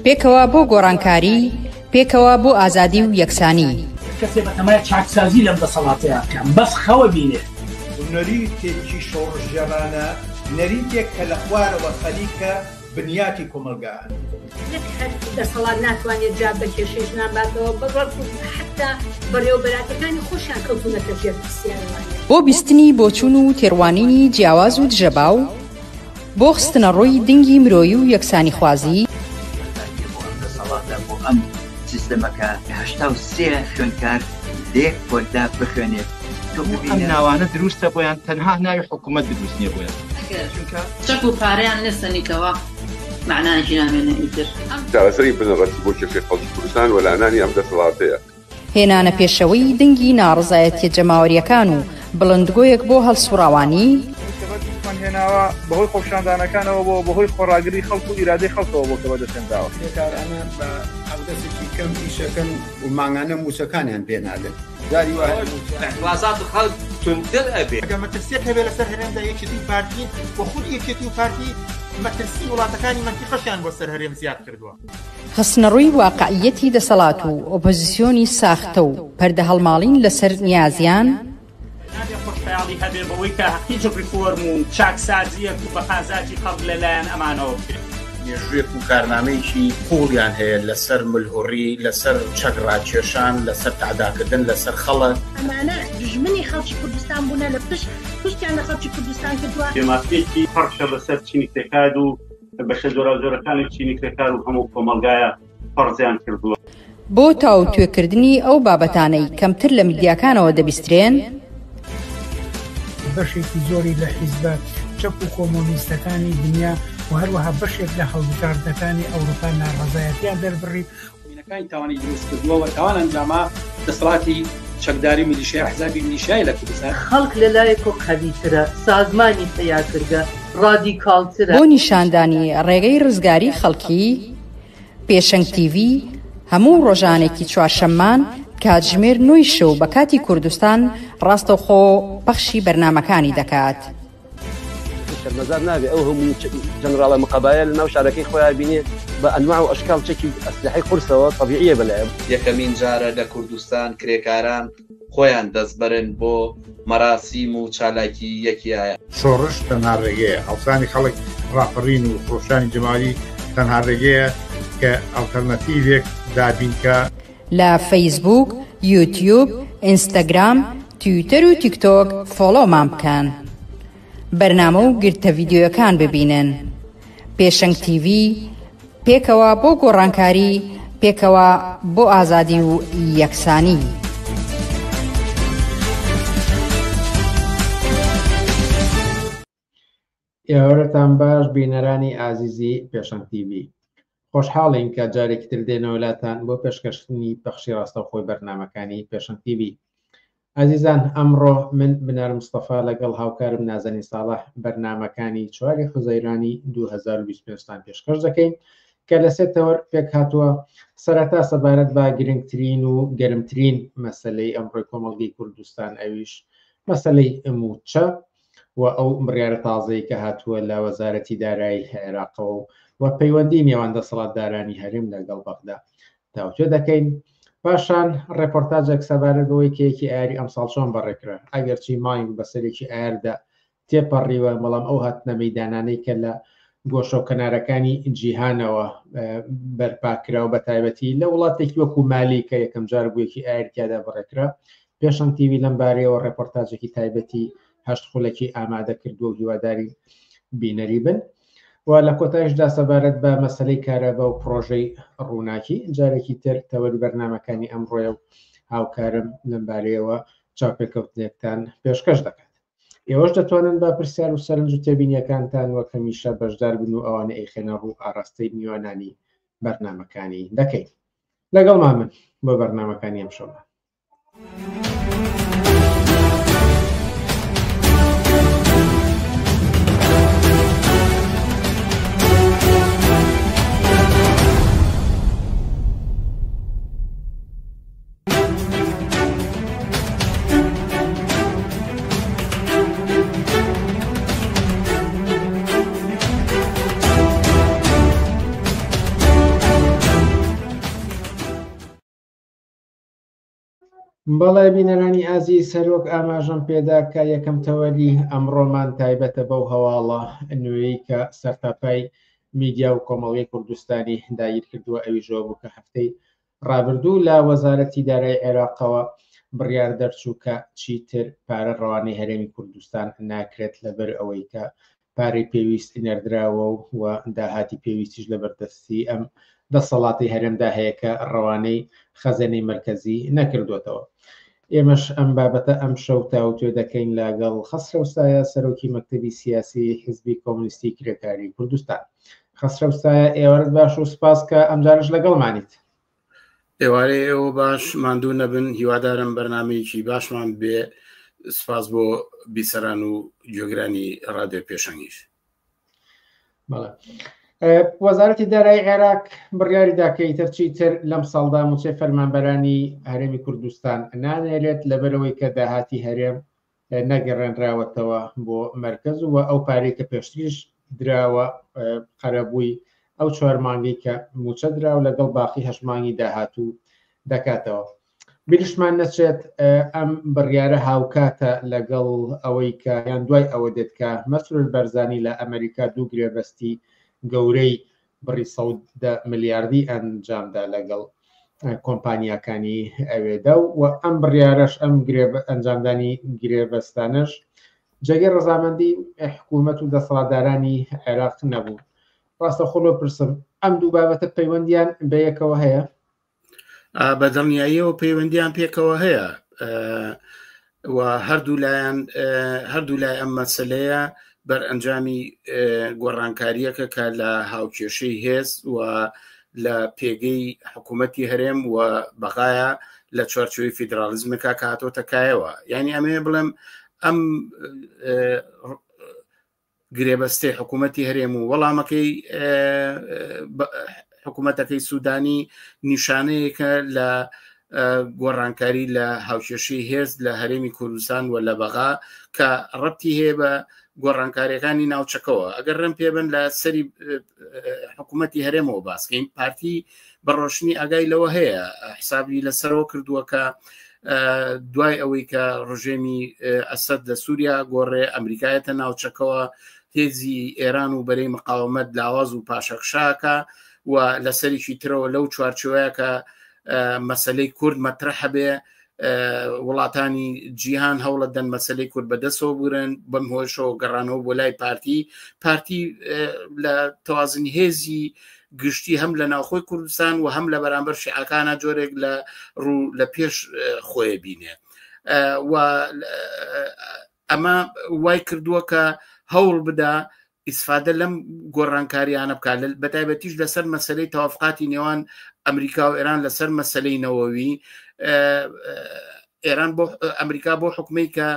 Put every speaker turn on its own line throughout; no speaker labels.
پێکەوە بۆ گۆڕانکاری، پێکەوە بۆ ئازادی و یەکسانی.
کەسێ بەتەمایە چاکسازی لەم دەسەڵاتەیە بکەم، بەس خەوە بینێ.
نەریتێکی شۆڕژێرانە، نەریتێک کە لە خوارەوە خەلیکە بنیاتی کۆمەلگایە.
دەسەڵات ناتوانێت جا بە کێشەش ناباتەوە بەڕەت حتا بەڕێوەبەراتەکانی خۆشیان کەوتونەتە ژێر پرسیارەوانی.
بۆ بیستنی بۆچوون و تێڕوانینی جیاواز و دژەباو، بۆ خستنە ڕۆی دنگی مرۆیی و یەکسانی خوازی،
بۆ ئەم سیستەمەکە 83 خوێندکار لێک کۆلدا بخوێنێت.
ئەم ناوانە دروستە بۆیان تەنها ناوی حکوومەت دروست نییە بۆیان
چەک و پارەیان نستنیتەوە معناژی نامێنە ئیتر
چارەسەری بنەڕەتی بۆ کێشەی خەڵکی کوردستان و لەعنانی ئەم دەسەڵاتەیە.
هێنانە پێشەوەی دنگی ناڕزایەتیە جەماوەریەکان و بڵندگۆیەک بۆ هەڵسوڕاوانی،
هێناوە بەهۆی خۆپشاندانەکانەوە بۆ بەهۆی خۆڕاگری خەڵک و ئیرادەی خەڵکەوە بۆ کە بەدەستێنراوە.
بێکارانە بە ئەودەسێکی کەم ئیشەکەن و مانگانە موچەکانیان پێنادن. داری
وازات خەڵک تونتر ئەبێ.
ئەگەر مەترسیەک هەبێ لەسەر هەرێمدا یەکێتی و پارتی و خود یەکێتی و پارتی مەترسی وڵاتەکانی مەنتیقەشیان بۆ سەر هەرێم زیاد کردووە.
خستنەڕووی واقعیەتی دەسەڵات و ئۆپۆزیسیۆنی ساختە و پەردە هەڵماڵین لەسەر نیازیان،
خۆشحاڵی هەبێ بەوەی کە هیچ ریفۆرم و چاکسازیەک و بەخازاتی خەڵک لەلایەن ئەمانەوە بکرێت.
مێژوویەک و کارنامەیەکی قوڵیان هەیە لەسەر ملهوڕی، لەسەر چەکڕاکێشان، لەسەر تعداکردن لەسەر خەڵک.
ئەمانە دژمنی خەڵکی کوردستان بوونە لە پشتیان لە خەڵکی کوردستان کردووە.
پێماسێکی پەرشە بەسەر چینی کرێکار و بەشە زۆرەکانی چینی کرێکار و هەموو کۆمەلگایە پەرزیان کردووە.
بۆ تاو توێکردنی ئەو بابەتانەی کەمتر لە میدیاکانەوە دەبیسترێن،
بەشێکی زۆری لە حیزبە چەپ و کۆمۆنیستەکانی دنیا و هەروەها بەشێک لە هەڵبژاردنەکانی ئەوروپا ناڕەزایەتیان دەربڕی
وینەکانی تاوانی دروست کردووە و تاوان ئەنجامە دەسەڵاتی چەکداری میلیشیای حزابی میلیشیای لە کوردستان.
خەڵک لەلایەک و قەویترە، سازمانی پەیاکردە، ڕادیکاڵترە.
بۆ نیشاندانی ڕێگەی ڕزگاری خەڵکی، پێشەنگ تیڤ هەموو ڕۆژانێکی چوارشەممان کاتژمێر 9 شەو بە کاتی کوردستان ڕاستەوخۆ پەخشی بەرنامەکانی دەکات.
شەرمەزار نابێ ئەو هەموو جەنەڕاڵە مقابایە لە ناو شارەکەی خۆیان بینێ بە ئەنواع و ئەشکال چەکی ئەسلحەی قورسەوە طەبیعیە بەلایە.
یەکەمین جارە لە کوردستان کرێکاران خۆیان دەستبەرن بۆ مەراسیم و چالاکی یەکیایە.
شۆڕش تەنها ڕێگەیە، هەڵسانی خەڵک ڕاپەڕین و خۆشانی جەمالی تەنها ڕێگەیە کە ئەڵتەرنەتیڤێک دابینکە.
لە فەیسبوک، یوتیوب، ئینستاگرام، تویتەر و تیکتۆک فۆلۆمان بکەن. بەرنامە و گرتە ڤیدیۆیەکان ببینن. پێشەنگ تیڤ، پێکەوە بۆ گۆڕانکاری، پێکەوە بۆ ئازادی و یەکسانی.
ئێوەتان باش بینەرانی ئازیزی پێشەنگ تیڤ. خۆشحاڵین کە جارێکی تر دێنەوەلاتان بۆ پێشکەشتنی پەخشی ڕاستەوخۆی بەرنامەکانی پێشەنگ تیڤ. ئازیزان، ئەمڕۆ من بنەر مستەفا لەگەڵ هاوکارم نازەنی ساڵح بەرنامەکانی 4 حوزەیرانی 2025 پێشکەش دەکەین کە لە سێتەوە پێک هاتووە. سەرەتا سەبارەت بە گرنگترین و گەرمترین مەسەلەی ئەمڕۆی کۆمەڵگەی کوردستان، ئەویش مەسەلەی ئەموچە و ئەو بڕیارە تازەی کە هاتووە لە وەزارەتی دارایی عێراقەوە و پەیوەندی نێوان دەسەڵاتدارانی هەرێم لەگەڵ بەغدا تاوتوێ دەکەین. پاشان ڕێپۆرتاژێک سەبارەت بەوەی کەیەکی ئایاری ئەمساڵ چۆن بەڕێکرا، ئەگەرچی مانگ بەسەرێکی ئایاردا تێپەڕیوە، بەڵام ئەو هاتنە مەیدانانەی کە لە گۆشە و کەنارەکانی جیهانەوە بەرپاکراوە بە تایبەتی لە وڵاتێکی وەکو مالی کە یەکەم جار بوویەکی ئایرتیادا بڕێکرا. پێشەنگ تیڤ لەم بارەیەوە ڕێپۆرتاژێکی تایبەتی 8 خولەکی ئامادە کردووە و هیواداری بینەری بن. و لە کۆتایشدا سەبارەت بە مەسەلەی کارەبا و پرۆژەی ڕووناکی جارێکی تر تەوەری بەرنامەکانی ئەمڕۆیە و هاوکارم لەم بارەیەوە چاوپێکەوتنێکتان پێشکەش دەکات. ئێوەش دەتوانن بە پرسیار و سەرنج و تێبینیەکانتان وەک هەمیشە بەشدار بن و ئەوانە ئەیخێنە ڕوو ئاڕاستەی میوانانی بەرنامەکانی دەکەین. لەگەڵمان من بۆ بەرنامەکانی ئەم شەوە. بەڵێ بینەرانی ئازی سەرۆک ئاماژەم پێدا کە یەکەم تەوەلی ئەمڕۆمان تایبەتە بەو هەواڵە نوێی کە سەرتاپای میدیا و کۆمەڵگەی کوردستانی داگیر کردووە ئەویشەوە بوو کە هەفتەی ڕابردوو لە وەزارەتی دارایی عێراقەوە بڕیار دەرچوو کە چیتر پارە ڕەوانەی هەرێمی کوردستان ناکرێت لەبەر ئەوەی کە پارەی پێویست نێردراوە و داهاتی پێویستیش لە بەردەستی ئەم دەسەڵاتی هەرێمدا هەیە کە ڕەوانەی خەزانەی مرکزی نەکردوێتەوە. ئێمەش ئەم بابەتە ئەم شەو تاوتوێ دەکەین لەگەڵ خەسرەوسایە سەرۆکی مەکتەبی سیاسی حیزبی کۆمونیستی کرێکاری کوردستان. خەسرەوسایە ئێوارت باش و سپاس کە ئەمجارش لەگەڵمانیت.
ئێوارێ ئێوە باش ماندوو نەبن، هیوادارم بەرنامەیەکی باشمان بێ. سپاس بۆ بیسەران و گوێگرانی ڕادیۆ پێشەنگیش.
وەزارەتی دارایی عێراق بڕیاری داکەی تەرچیتر لەم ساڵدا موچێ فەرمانبەرانی هەرێمی کوردستان نانێرێت لەبەرەوەی کە داهاتی هەرێم نەگەڕێنراوەتەوە بۆ مرکز و ئەو پارەی کە پێشتریش دراوە قەرەبووی ئەو 4 مانگی کە موچە دراوە لەگەڵ باقی 8 مانگی داهاتوو دەکاتەوە. بیرشمان نەچێت ئەم بڕیارە هاوکاتە لەگەڵ ئەوەی کە یان دوای ئەوە دێت کە مەسرور بەرزانی لە ئەمریکا دوو گرێبەستی گەورەی بڕی 100 ملیاردی ئەنجامدا لەگەڵ کۆمپانیاکانی ئەوێدا و ئەم بڕیارەش ئەم ئەنجامدانی گرێبەستانش جێگەی ڕەزامەندی حکوومەت و دەسەڵاتدارانی عێراق نەبوو. ڕاستە خۆڵۆ پرسم ئەم دوو بابەتە پەیوەندیان بەیەکەوە هەیە؟
بە دڵنیاییەوە پەیوەندیان پێکەوە هەیە و هەردوو لای ئەم مەسەلەیە بەر ئەنجامی گۆڕانکاریەکە کە لە هاوکێشەی هێز و لە پێگەی حکوومەتی هەرێم و بەغایە لە چوارچێوەی فیدرالیزمەکە کە هاتۆتە کایەوە. یعنی ئەمێ بڵێم ئەم گرێبەستەی حکوومەتی هەرێم و وەڵامەکەی حکوومەتەکەی سوودانی نیشانەیەکە لە گۆڕانکاری لە هاوکێشەی هێز لە هەرێمی کوردستان و لە بەغا کە ڕەبتی هەیە بە گۆڕانکاریەکانی ناوچەکەەوە. ئەگەر ڕێم پێبن لە سەری حکوومەتی هەرێمەوە باسکەین پارتی بەڕۆشنی ئاگای لەوە هەیە حسابی لەسەرەوە کردووە کە دوای ئەوەی کە ڕژێمی ئەسەد لە سووریا گۆڕێ ئەمریکایەتە ناوچەکەەوە هێزی ئێران و بەرەی مقاومەت لاواز و پاشەخشاکە و لەسەریکی ترەوە لەو چوارچێوەیە کە مەسەلەی کورد مەترەح بێ وڵاتانی جیهان هەوڵە دەن مەسەلەی کورد بەدەستەوە بورن بەم هۆشەوە گەڕانەوە بۆ لای پارتی لە تەوازنی هێزی گشتی هەم لە ناوخۆی کوردستان و هەم لە بەرامبەر شیعەکانە جۆرێک لە پێش خۆی بینێ و ئەمە وای کردووە کە هەوڵ بدا ئیسفادە لەم گۆڕانکاریانە بکات بەتایبەتیش لەسەر مەسەلەی تەوافقاتی نێوان ئەمریکا و ئێران لەسەر مەسەلەی نەوەوی ئێران بۆ ئەمریکا بۆ حکومەی کە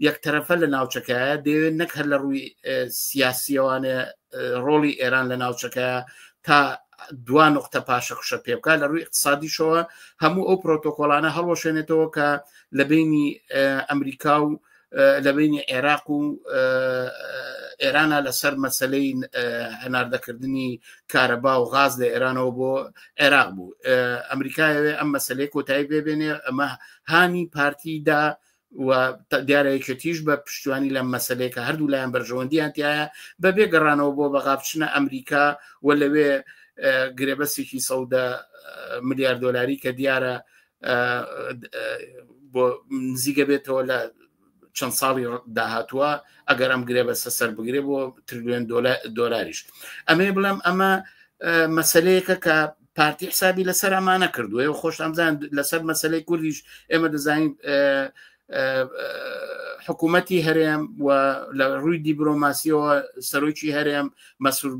یەکتەرەفە لە ناوچەکەیە دەوێت نەک هەر لە ڕووی سیاسیەوانە ڕۆڵی ئێران لە ناوچەکەیە تا دوا نقطە پاشەخشە پێ بکات لە ڕووی اقتصادیشەوە هەموو ئەو پرۆتۆکۆلانە هەڵوەشێنێتەوە کە لە بینی ئەمریکا و لە بینی عێراق و ئێرانە لەسەر مەسەلەی هەناردەکردنی کارەبا و غاز لە ئێرانەوە بۆ عێراق بوو. ئەمریکایەوێ ئەم مەسەلەی کۆتایی بێبێنێ ئەمە هانی پارتیدا و دیارەیەکێتیش بە پشتیوانی لەم مەسەلەیە کە هەردوو لایەن بەرژەوەندیان تایە بە بێگەڕانەوە بۆ بەغابچنە ئەمریکا و لەوێ گرێبەسێکی 100 ملیار دۆلاری کە دیارە بۆ نزیگە بێتەوە لە چەند ساڵی داهاتووە ئەگەر ئەم گرێبەستە سەر بگرێ بۆ تریلیۆن دۆلاریش. ئەمێ بڵێم ئەمە مەسەلەیەکە کە پارتی حسابی لەسەر ئەمانە کردووە و خۆش ئەمزان لەسەر مەسەلەی کوردیش ئێمە دەزانین حکوومەتی هەرێم و لە ڕووی دیبلۆماسیەوە سەرۆکی هەرێم مەسعود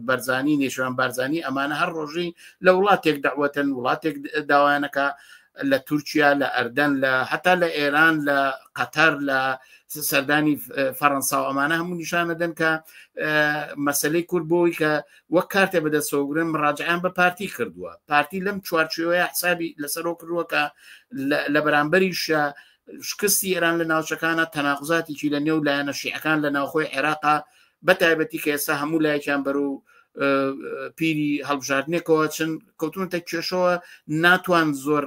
بەرزانی نێشوان بارزانی ئەمانە هەر ڕۆژی لە وڵاتێک داوەتن وڵاتێک داوایانەکە لە تورکیا لە ئەردەن لە حتا لە ئێران لە قەتەر لە سەردانی فەڕەنسا و ئەمانە هەموو نیشانە دەن کە مەسەلەی کورد بۆی کە وەک کارتێ بەدەستەوەگرن ڕاجعیان بە پارتی کردووە. پارتی لەم چوارچێوەیە حسابی لەسەرەوە کردووە کە لە بەرامبەریش شکستی ئێران لە ناوچەکانە تەناقوزاتێکی لە نێو لایەنە شیعەکان لە ناوخۆی عێراقا بەتایبەتی کە ئێستا هەموو لایەکیان بەرەو پیری هەڵبژاردنێکەوە چەند کەوتونتە کێشەوە ناتوان زۆر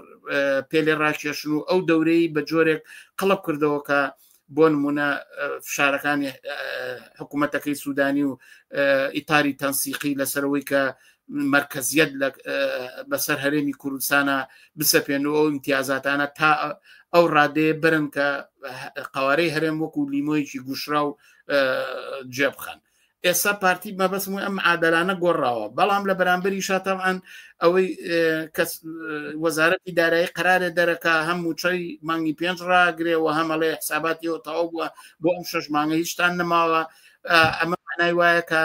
پێلێ ڕاکێشن و ئەو دەورەی بە جۆرێک قەڵب کردەوە کە بۆ نمونە فشارەکانی حکوومەتەکەی سوودانی و ئیتاری تەنسیقی لەسەرەوەی کە مرکزیت بەسەر هەرێمی کوردستانە بسەپێنەوە ئەو امتیازاتانە تا ئەو ڕادێ برن کە قوارەی هەرێم وەکو لیمۆیەکی گوشرا و جێبخەن. ئێستا پارتی مەبەستم ئەم عادەلانە گۆڕاوە، بەڵام لە بەرامبەری شاتەوان ئەوەی وەزارەتی دارایی قرارێ دەرەکە هەم موچەی مانگی 5 ڕاگرێەوە هەمەڵێ حساباتیەوە تەواو بووە بۆ ئەم 6 مانگە هیچتان نەماوە. ئەمە معنای وایە کە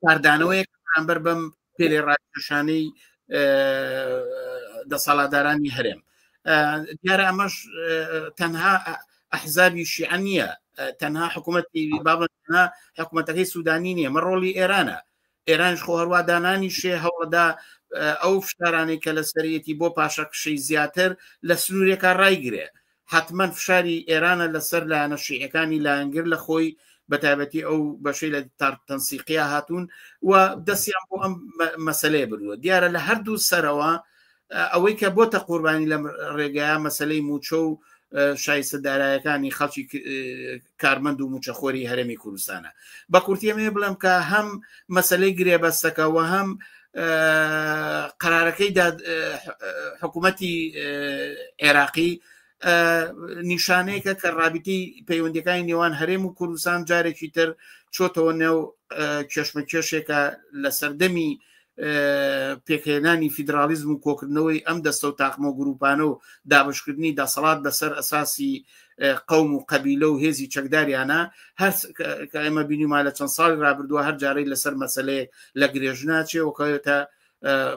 کاردانەوەیەک بەرامبەر بەم پێلێ ڕاکێشانەی دەسەڵاتدارانی هەرێم. دیارە ئەمەش تەنها ئەحزابی شیعە نییە، تەنها حکوومەتی بابەتە حکوومەتەکەی سوودانی نییە، مە ڕۆڵی ئێرانە. ئێرانش خۆ هەروە دانانی شێ هەوڵەدا ئەو فشارانەی کە لە سەرەتی بۆ پاشەکشەی زیاتر لە سنوورێکە ڕایگرێ. حتمما فشاری ئێرانە لەسەر لایەنە شیعەکانی لایەنگر لە خۆی بەتابەتی ئەو بەشەی لە تەنسیقیا هاتوون و دەستیان بۆ ئەم مەسەلەیە بردووە. دیارە لە هەردوو سەرەوە ئەوەی کە بۆتە قوربانی لە ڕێگەیە مەسەلەی موچە و شایستەدارایەکانی خەڵکی کارمەند و موچەخۆری هەرێمی کوردستانە. بە کورتی ئەمێ بڵم کە هەم مەسەلەی گرێبەستەکەەوە هەم قرارەکەی حکوومەتی عێراقی نیشانەیەکە کە ڕابطی پەیوەندیەکانی نێوان هەرێم و کوردستان جارێکی تر چۆتەوە نێو کێشمەکێشێکە لە سەردەمی پێکهێنانی فیدرالیزم و کۆکردنەوەی ئەم دەستە و تاقمە و گروپانە و دابشکردنی دەسەڵات بەسەر ئەساسی قەوم و قەبیلە و هێزی چەکداریانە هەر کە ئێمە بینیما لە چەند ساڵی ڕابردووە هەر جارەی لەسەر مەسەلەیە لە گرێژناچێ وکەوێتە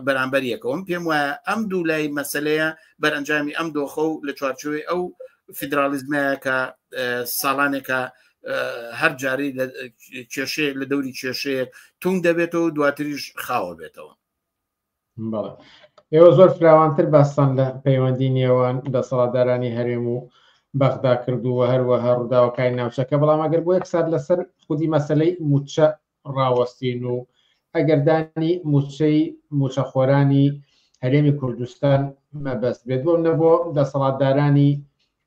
بەرامبەریەکەوەم پێم وایە ئەم دوو لای مەسەلەیە بەرئەنجامی ئەم دۆخە و لە چوارچوەی ئەو فیدرالیزمەیە کە ساڵانێکە هەر جارەی کێشەیە لە دەوری کێشەیە تونگ دەبێتەوە دواتریش خاوە بێتەوە.
بەڵێ ئێوە زۆر فراوانتر باستان لە پەیوەندی نێوان دەسەڵاتدارانی هەرێم و بەغدا کردووە هەروەها ڕووداوەکانی ناوچەکە، بەڵام ئەگەر بۆ یەک سات لەسەر خودی مەسەلەی موچە ڕاوەستین و ئەگەردانی موچەی موچەخۆرانی هەرێمی کوردستان مەبەست بێت بۆ نەبوو دەسەڵاتدارانی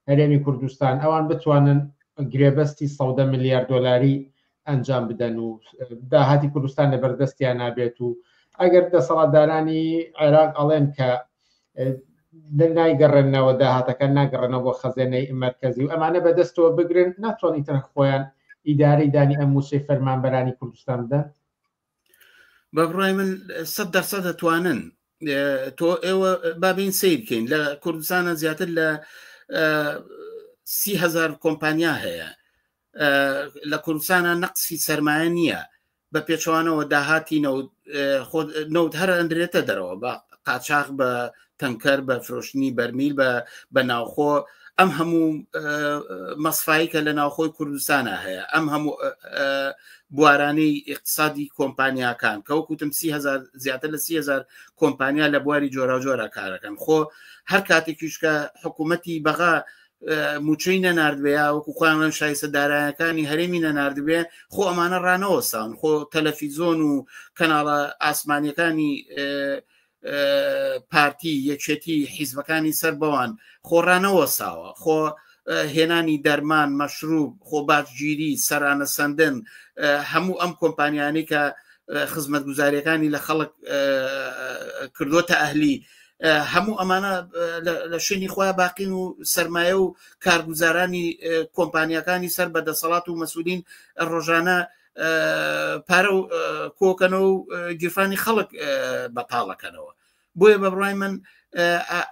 هەرێمی کوردستان ئەوان بتوانن گرێبەستی 100 میلیارد دۆلاری ئەنجام بدەن و داهاتی کوردستان لە بەردەستیان نابێت و ئەگەر دەسەڵاتدارانی عێراق ئەڵێن کە نایگەڕێنەوە داهاتەکە ناگەڕێنەوە بۆ خەزێنەی مرکزی و ئەمانە بەدەستەوە بگرن ناتوانین تەنها خۆیان ئیدارەی دانی ئەم موچەی فەرمانبەرانی کوردستان بدەن.
بە بڕای من 100% دەتوانن. تۆ ئێوە بابین سیرکەین لە کوردستانە زیاتر لە 30,000 کۆمپانیا هەیە. لە کوردستانە نەقسی سەرمایە نییە، بە پێچوانەوە داهاتی نەوت هەر ئەندرێتە دەرەوە بە قاچاق بە تەنکەر بە فرۆشتنی بەرمیل بە ناوخۆ. ئەم هەموو مەسفایی کە لە ناوخۆی کوردستانە هەیە، ئەم هەموو بوارانەی اقتصادی کۆمپانیاکان کە وەکوتم 30,000 زیاتر لە 30,000 کۆمپانیا لە بواری جۆرا کارەکەن. خۆ هەر کاتێکیش کە حکوومەتی بەغا موچەی نەناردبێ وەکو خۆیان شایستەدارایەکانی هەرێمی نەناردبێ خۆ ئەمانە ڕانەوەسان، خۆ تەلەڤیزۆن و کەناڵە ئاسمانیەکانی پارتی یەکێتی حیزبەکانی سەر بەوان خۆڕانەوە ساوە، خۆ هێنانی دەرمان مەشروب، خۆ باجگیری، سەرانە سندن، هەموو ئەم کۆمپانیانی کە خزمەتگوزاریەکانی لە خەڵک کردوتە ئەهلی، هەموو ئەمانە لە شوێنی خۆیان باقین و سەرمایە و کارگوزارانی کۆمپانیەکانی سەر بەدەسەڵات و مەسئولین ڕۆژانە پارە و کۆکەنەوە و گیرفانی خەڵک بەتاڵەکەنەوە. بۆیە بە بڕای من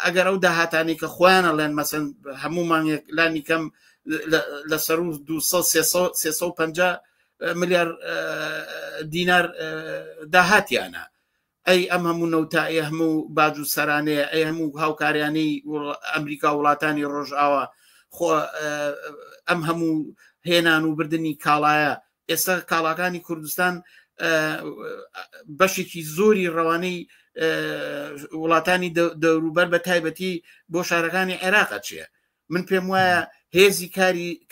ئەگەر ئەو داهاتانی کە خۆیان ئەڵێن مەسەن هەموو مانگێک لانی کەم لەسەر 350 ملیار دینار داهاتیانە، ئەی ئەم هەموو نەوتایە هەموو باج و سەرانەیە، ئەی هەموو هاوکاریانەی ئەمریکا وڵاتانی ڕۆژئاوا، خۆ ئەم هەموو هێنان و بردننی کاڵایە. ئێستا کاڵاکانی کوردستان بەشێکی زۆری ڕەوانەی وڵاتانی دەوروبەر بە تایبەتی بۆ شارەکانی عێراقە چیە؟ من پێم وایە هێزی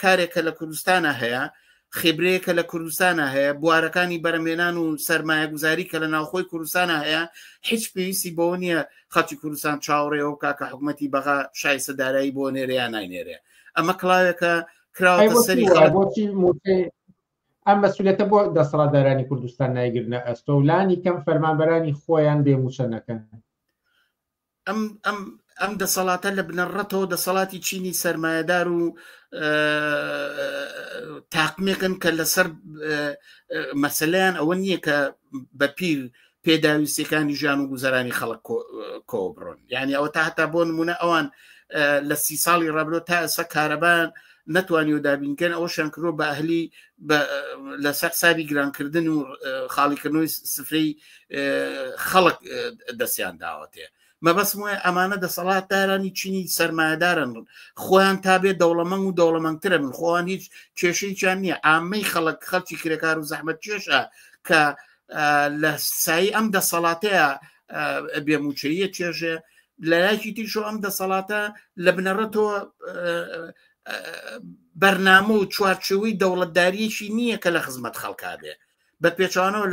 کارێکە لە کوردستانە هەیە، خێبرەیەکە لە کوردستانە هەیە بوارەکانی بەرەمێنان و سەرمایە گوزاری کە لە ناوخۆی کوردستانە هەیە هیچ پێویستی بۆ نییە خەڵکی کوردستان چاوەڕێەوە کاکە حکوومەتی بەغا شایستە دارایی بۆ نێرەیان ناینێرێ ئەمە کڵاوێکە کراوەتە سەری
ئەم مەسئولێتە بۆ دەسەڵاتدارانی کوردستان نایگرنە ئەستۆ و لانی کەم فەرمانبەرانی خۆیان بێموچە نەکەن
ئەم دەسەڵاتە لە بنەڕەتەوە دەسەڵاتی چینی سەرمایهدار و تاقمێکن کە لەسەر مەسەلەیان ئەوە نییە کە بە پیر پێداویستەکانی ژیان و گوزەرانی خەڵک کۆبڕۆن یعنی ئەوە تا هەتا بۆ نمونە ئەوان لە 30 ساڵی ڕابردۆ تا ئێستا کارەبان نەتوانی و دابینکەن ئەوە شانکرۆ بە ئەهلی لەسەر حسابی گرانکردن و خاڵیکردنەوەی سفرەی خەڵک دەستیان داوەتێ مەبەسم وایە ئەمانە دەسەڵاتدارانی چینی سەرمایهدارن خۆیان تا بێت دەوڵەمەنگ و دەوڵەمەندترە من خۆیان هیچ کێشەیەکیان نییە عامەی خەڵکی کرێکار و زەحمەت کێشە کە لە سایی ئەم دەسەڵاتەیە بێموچەیە چێژێ لەلایەکی تیشۆ ئەم دەسەڵاتە لە بنەڕەتەوە بەرنامە و چوارچێوەی دەوڵەتداریەکی نییە کە لە خزمەت خەڵکا بێ بە پێچوانەوە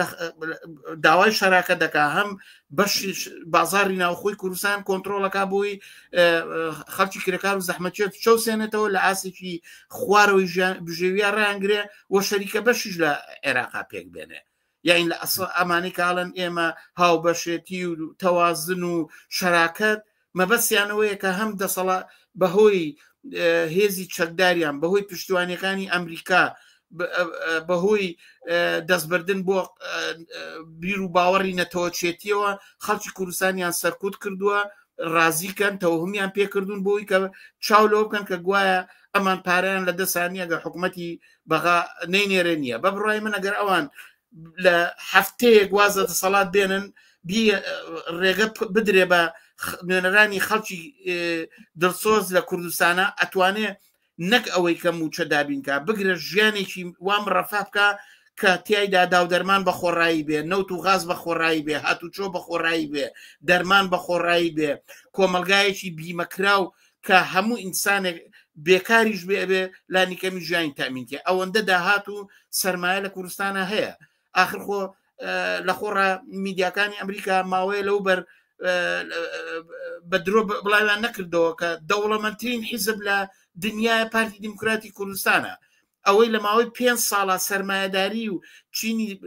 داوای شەراکە دەکا هەم بەشی بازاری ناوخۆی کوردستان کۆنتترۆلەکە بۆی خەڵکی کرێکار و زەحمەتێت چەوسێنێتەوە لە ئاسێکی خوارەوەی بژێویە ڕیانگرێ وە شەریکە بەشیش لە عێراقا پێک بێنێ یاین لە ئەسڵ ئەمانی کاڵن ئێمە هاوبەشێتی و تەوازن و شەراکەت مەبەستیانەوەیە کە هەم دەسەڵات بەهۆی هێزی چەکداریان بەهۆی پشتیوانیەکانی ئەمریکا بەهۆی دەستبردن بۆ بیر و باوەڕی نەتەوەچێتیەوە خەڵکی کوردستانیان سەرکوت کردووە ڕازیکەن تەوهمیان پێکردوون بۆی کە چاو لەوە بکەن کە گوایە ئەمان پارەیان لە دەسانیە گە حکوومەتی بەغا نەینێرە نییە بە بڕای من ئەگەر ئەوان لە هەفتەیەک وازە دەسەڵات بێنن ڕێگە بدرێ بە نوێنەرانی خەڵکی دڵسۆز لە کوردستانە ئەتوانێ نەک ئەوەی کە موچە دابینکە بگرە ژیانێکی وام ڕەفا بکە کە تیایدا داو دەرمان بە خۆڕایی بێ نەوت و غاز بە خۆڕایی بێ هاتوچۆ بە خۆڕایی بێ دەرمان بە خۆڕایی بێ کۆمەلگایەکی بیمەکراو کە هەموو ئینسانێک بێکاریش بێ لانیکەمی ژیانی تامینکە ئەوەندە داهات و سەرمایە لە کوردستانە هەیە آخر خۆ لە خۆڕە میدیاکانی ئەمریکا ماوەیە لەو بەر بە درۆ بڵاویان نەکردەوە کە دەوڵەمەندترین حیزب لە دنیای پارتی دیموکراتی کوردستانە ئەوەی لە ماوەی 5 ساڵە سەرمایهداری و چینی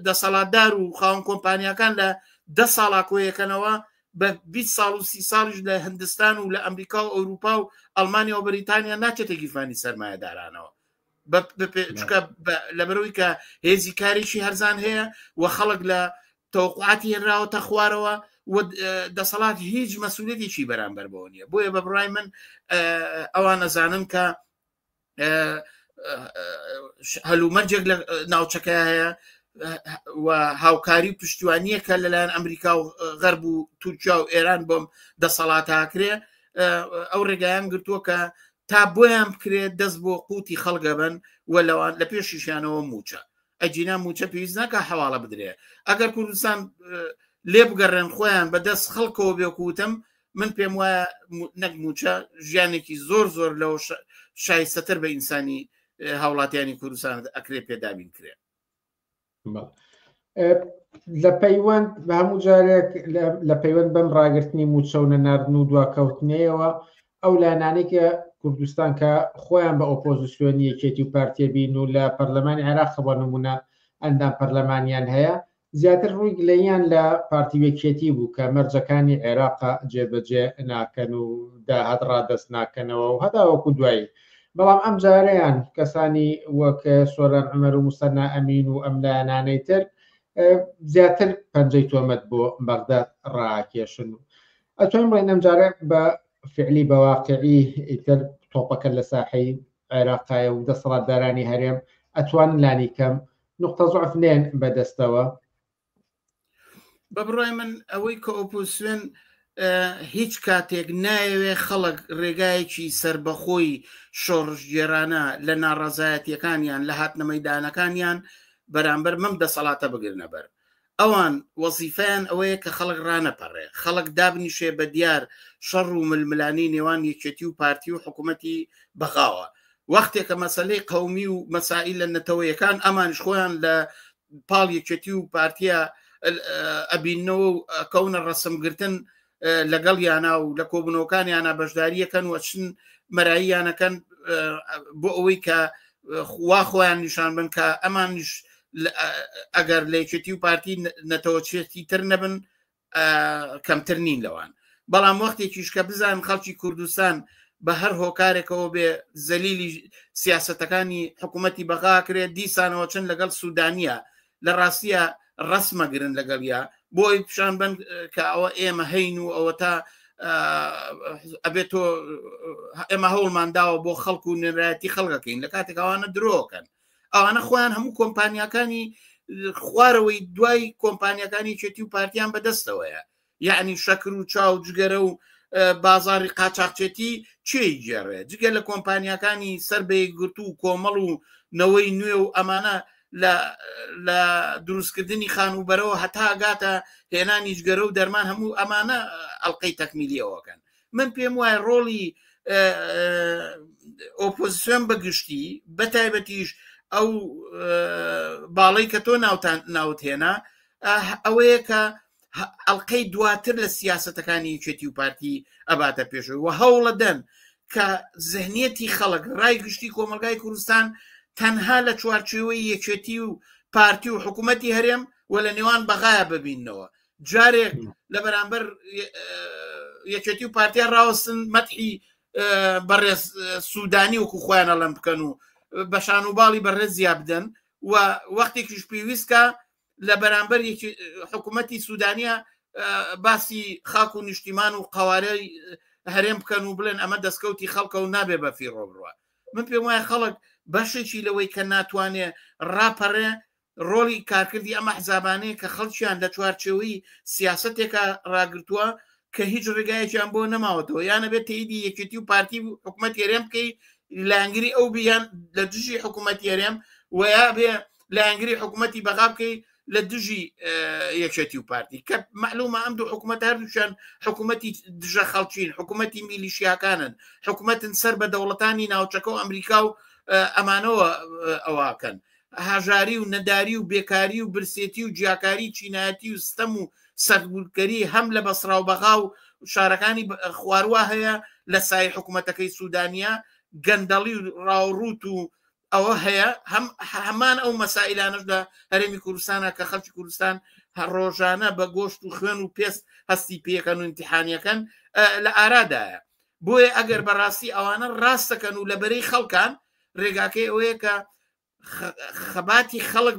دەسەڵاتدار و خاوەن کۆمپانیەکان لە 10 ساڵا کۆیەکەنەوە بە 20 ساڵ و 30 ساڵیش لە هندستان و لە ئەمریکا و ئەوروپا و ئەڵمانیا و بەریتانیا ناچێتە گیرفانی سەرمایهدارانەوە چکە لەبەرەوەی کە هێزی کارێکی هەرزان هەیە و خەڵک لە تەوقعاتی هێنراوەتە خوارەوە دەسەڵات هیچ مەسئولێتێکی بەرامبەر بەوە نییە بۆیە بە بڕای من ئەوان نەزانن کە هەلومەرجێک لە ناوچەکە هەیە و هاوکاری و پشتیوانیە کە لەلایەن ئەمریکا و غەرب و تورکیا و ئێران بۆم دەسەڵاتاکرێ ئەو ڕێگایان گرتووە کە تا بۆیان بکرێت دەست بۆ قوتی خەڵگە بن و لەوان لە پێشیشانەوە موچە ئەجینا موچە پێویست ناکە حواڵە بدرێ ئەگەر کوردستان لێ بگەڕێن خۆیان بەدەست خەڵکەوە بێکوتم من پێم وایە نەک موچە ژیانێکی زۆر زۆر لەو شایستەتر بە ئینسانی هاوڵاتیانی کوردستان ئەکرێ پێدابین کرێ
لە پەیوەند بە هەموو جارێک لە پەیوەند بەم ڕاگررتنی موچە و نەناردن و دواکەوتنەوە ئەو لانانێکە کوردستان کە خۆیان بە ئۆپۆزیسیۆنی یەکێتی و پارتیە بین و لە پەرلەمانی عێراق بۆ نمونە ئەندام پەرلەمانیان هەیە زیاتر ڕووی گلەیان لە پارتیوێکێتی بوو کە مەرجەکانی عێراقا جێبەجێ ناکەن و داهات ڕادەست ناکەنەوە و هەتاوەکو دوایی بەڵام ئەم جارەیان کەسانی وەک سۆران عومەر و موسەنا ئەمین و ئەم لایەنانەی تر زیاتر پەنجەی تۆمەت بۆ بەغداد ڕاکێشن و ئەتوانین بڵێن ئەم جارە بە فعلی بە واقعی ئیتر تۆپەکە لە ساحەی عێراقایە و دەسەڵاتدارانی هەرێم ئەتوان لانی کەم نقطە زوعف نێن بەدەستەوە
بە بڕای من ئەوەی کە ئۆپۆزیسیۆن هیچ کاتێک نایەوێ خەڵک ڕێگایەکی سربەخۆی شۆڕژگێرانە لە ناڕەزایەتیەکانیان لە هاتنە مەیدانەکانیان بەرامبەر مەم دەسەڵاتە بگرنە بەر ئەوان وەزیفەیان ئەوەیە کە خەڵک ڕانەپەڕێ خەڵک دابنیشێ بە دیار شەڕ و ململانی نێوان یەکێتی و پارتی و حکوومەتی بەغاوە وەختێکە مەسەلەی قەومی و مەسائل لە نەتەوەیەکان ئەمانش خۆیان لە پاڵ یەکێتی و پارتیە ئەبینەوە و کەونە ڕەسمگرتن لەگەڵ یانە و لە کۆبنەوەکانیانە بەشداریەکەن و چن مەراییانەکەن بۆ ئەوەی کە خوا خۆیان نیشان بن کە ئەمانش ئەگەر لە یەکێتی و پارتی نەتەوەچێتی تر نەبن کەمتر نین لەوان. بەڵام وەختێکیش کە بزان خەڵکی کوردستان بە هەر هۆکارێکەوە بێ زەلیلی سیاسەتەکانی حکوومەتی بەغاکرێت دیسانەوە چند لەگەڵ سوودانیە لە ڕاستیە ڕسمەگرن لەگەڵیا بۆی پیشان بن کە ئەوە ئێمە هەین و ئەوە تا ئەبێت تۆ ئێمە هەوڵمانداوە بۆ خەڵک و نێرایەتی خەڵگەکەین لە کاتێک ئەوانە درۆکەن ئەوانە خۆیان هەموو کۆمپانیەکانی خوارەوەی دوای کۆمپانیەکانی چێتی و پارتیان بەدەستەوەیە یعنی شەکر و چاو جگەرە و بازاری قاچاقچێتی چی گێڕێ جگە لە کۆمپانیەکانی سەربەی گرتو و کۆمەڵ و نەوەی نوێ و ئەمانە لە دروستکردنی خانوبەرەوە هەتا گاتە هێنانی جگەرە و دەرمان هەموو ئەمانە ئەڵلقەی تەکمیلیەوەکەن من پێم وایە ڕۆڵی ئۆپۆزیسیۆن بەگشتی بەتایبەتیش ئەو باڵی کە تۆ ناوت هێنا ئەوەیە کە ئەڵلقەی دواتر لە سیاسەتەکانی یەکێتی و پارتی ئەباتە پێشەوە و هەوڵە دەن کە زەهنیەتی خەڵک ڕای گشتی کۆمەلگای کوردستان تەنها لە چوارچێوەی یەکێتی و پارتی و حکوومەتی هەرێم و لە نێوان بەغایە ببینەوە جارێک لە بەرامبەر یەکێتی و پارتیا ڕاوەستن مەتحی بەڕێز سوودانی وەکو خۆیانە لەم بکەن و بەشان و باڵی بەڕێز زیاد بدەن و وەختێکیش پێویستکە لە بەرامبەر حکوومەتی سوودانیا باسی خاک و نیشتیمان و قوارەی هەرێم بکەن و بڵێن ئەمە دەستکەوتی خەڵکە و نابێ بەفی ڕۆبڕوە من پێم وایە خەڵک بەشێکی لەوەی کە ناتوانێ ڕاپەڕێ ڕۆلی کارکردی ئەمە حزابانەیە کە خەڵکیان لە چوارچێوەی سیاسەتێکە ڕاگرتووە کە هیچ ڕێگایەکیان بۆ نەماوەتەوە یانە بێت تێیدی یەکێتی و پارتی و حکوومەت هێرێم بکەی لانگری ئەو بیان لە دژی حکوومەت هێرێم ویا بێ لانگری حکوومەتی بەغا بکەی لە دژی یەکێتی و پارتی کە معلومە ئەم دوو حکوومەت هەردووشان حکوومەتی دژە خەڵکین حکوومەتی میلیشیاکانن حکوومەتن سەر بە دەوڵەتانی ناوچەکە و ئەمریکا و ئەمانەوە ئەواکەن هاژاری و نەداری و بێکاری و برسێتی و جیاکاری چینایەتی و ستەم و سەرگولکەری هەم لە بەسرا و بەغا و شارەکانی خواروە هەیە لە سای حکوومەتەکەی سوودانیا گەندەڵی و ڕاوڕوت و ئەوە هەیە هەمان ئەو مەسائلانش لە هەرێمی کوردستانە کە خەڵکی کوردستان ڕۆژانە بە گۆشت و خوێن و پێست هەستی پێکەن و امتحانیەکەن لە ئارادایە بۆیە ئەگەر بەڕاستی ئەوانە ڕاستەکەن و لەبەرەی خەڵکان ڕێگاکەی ئەوەیە کە خەباتی خەڵک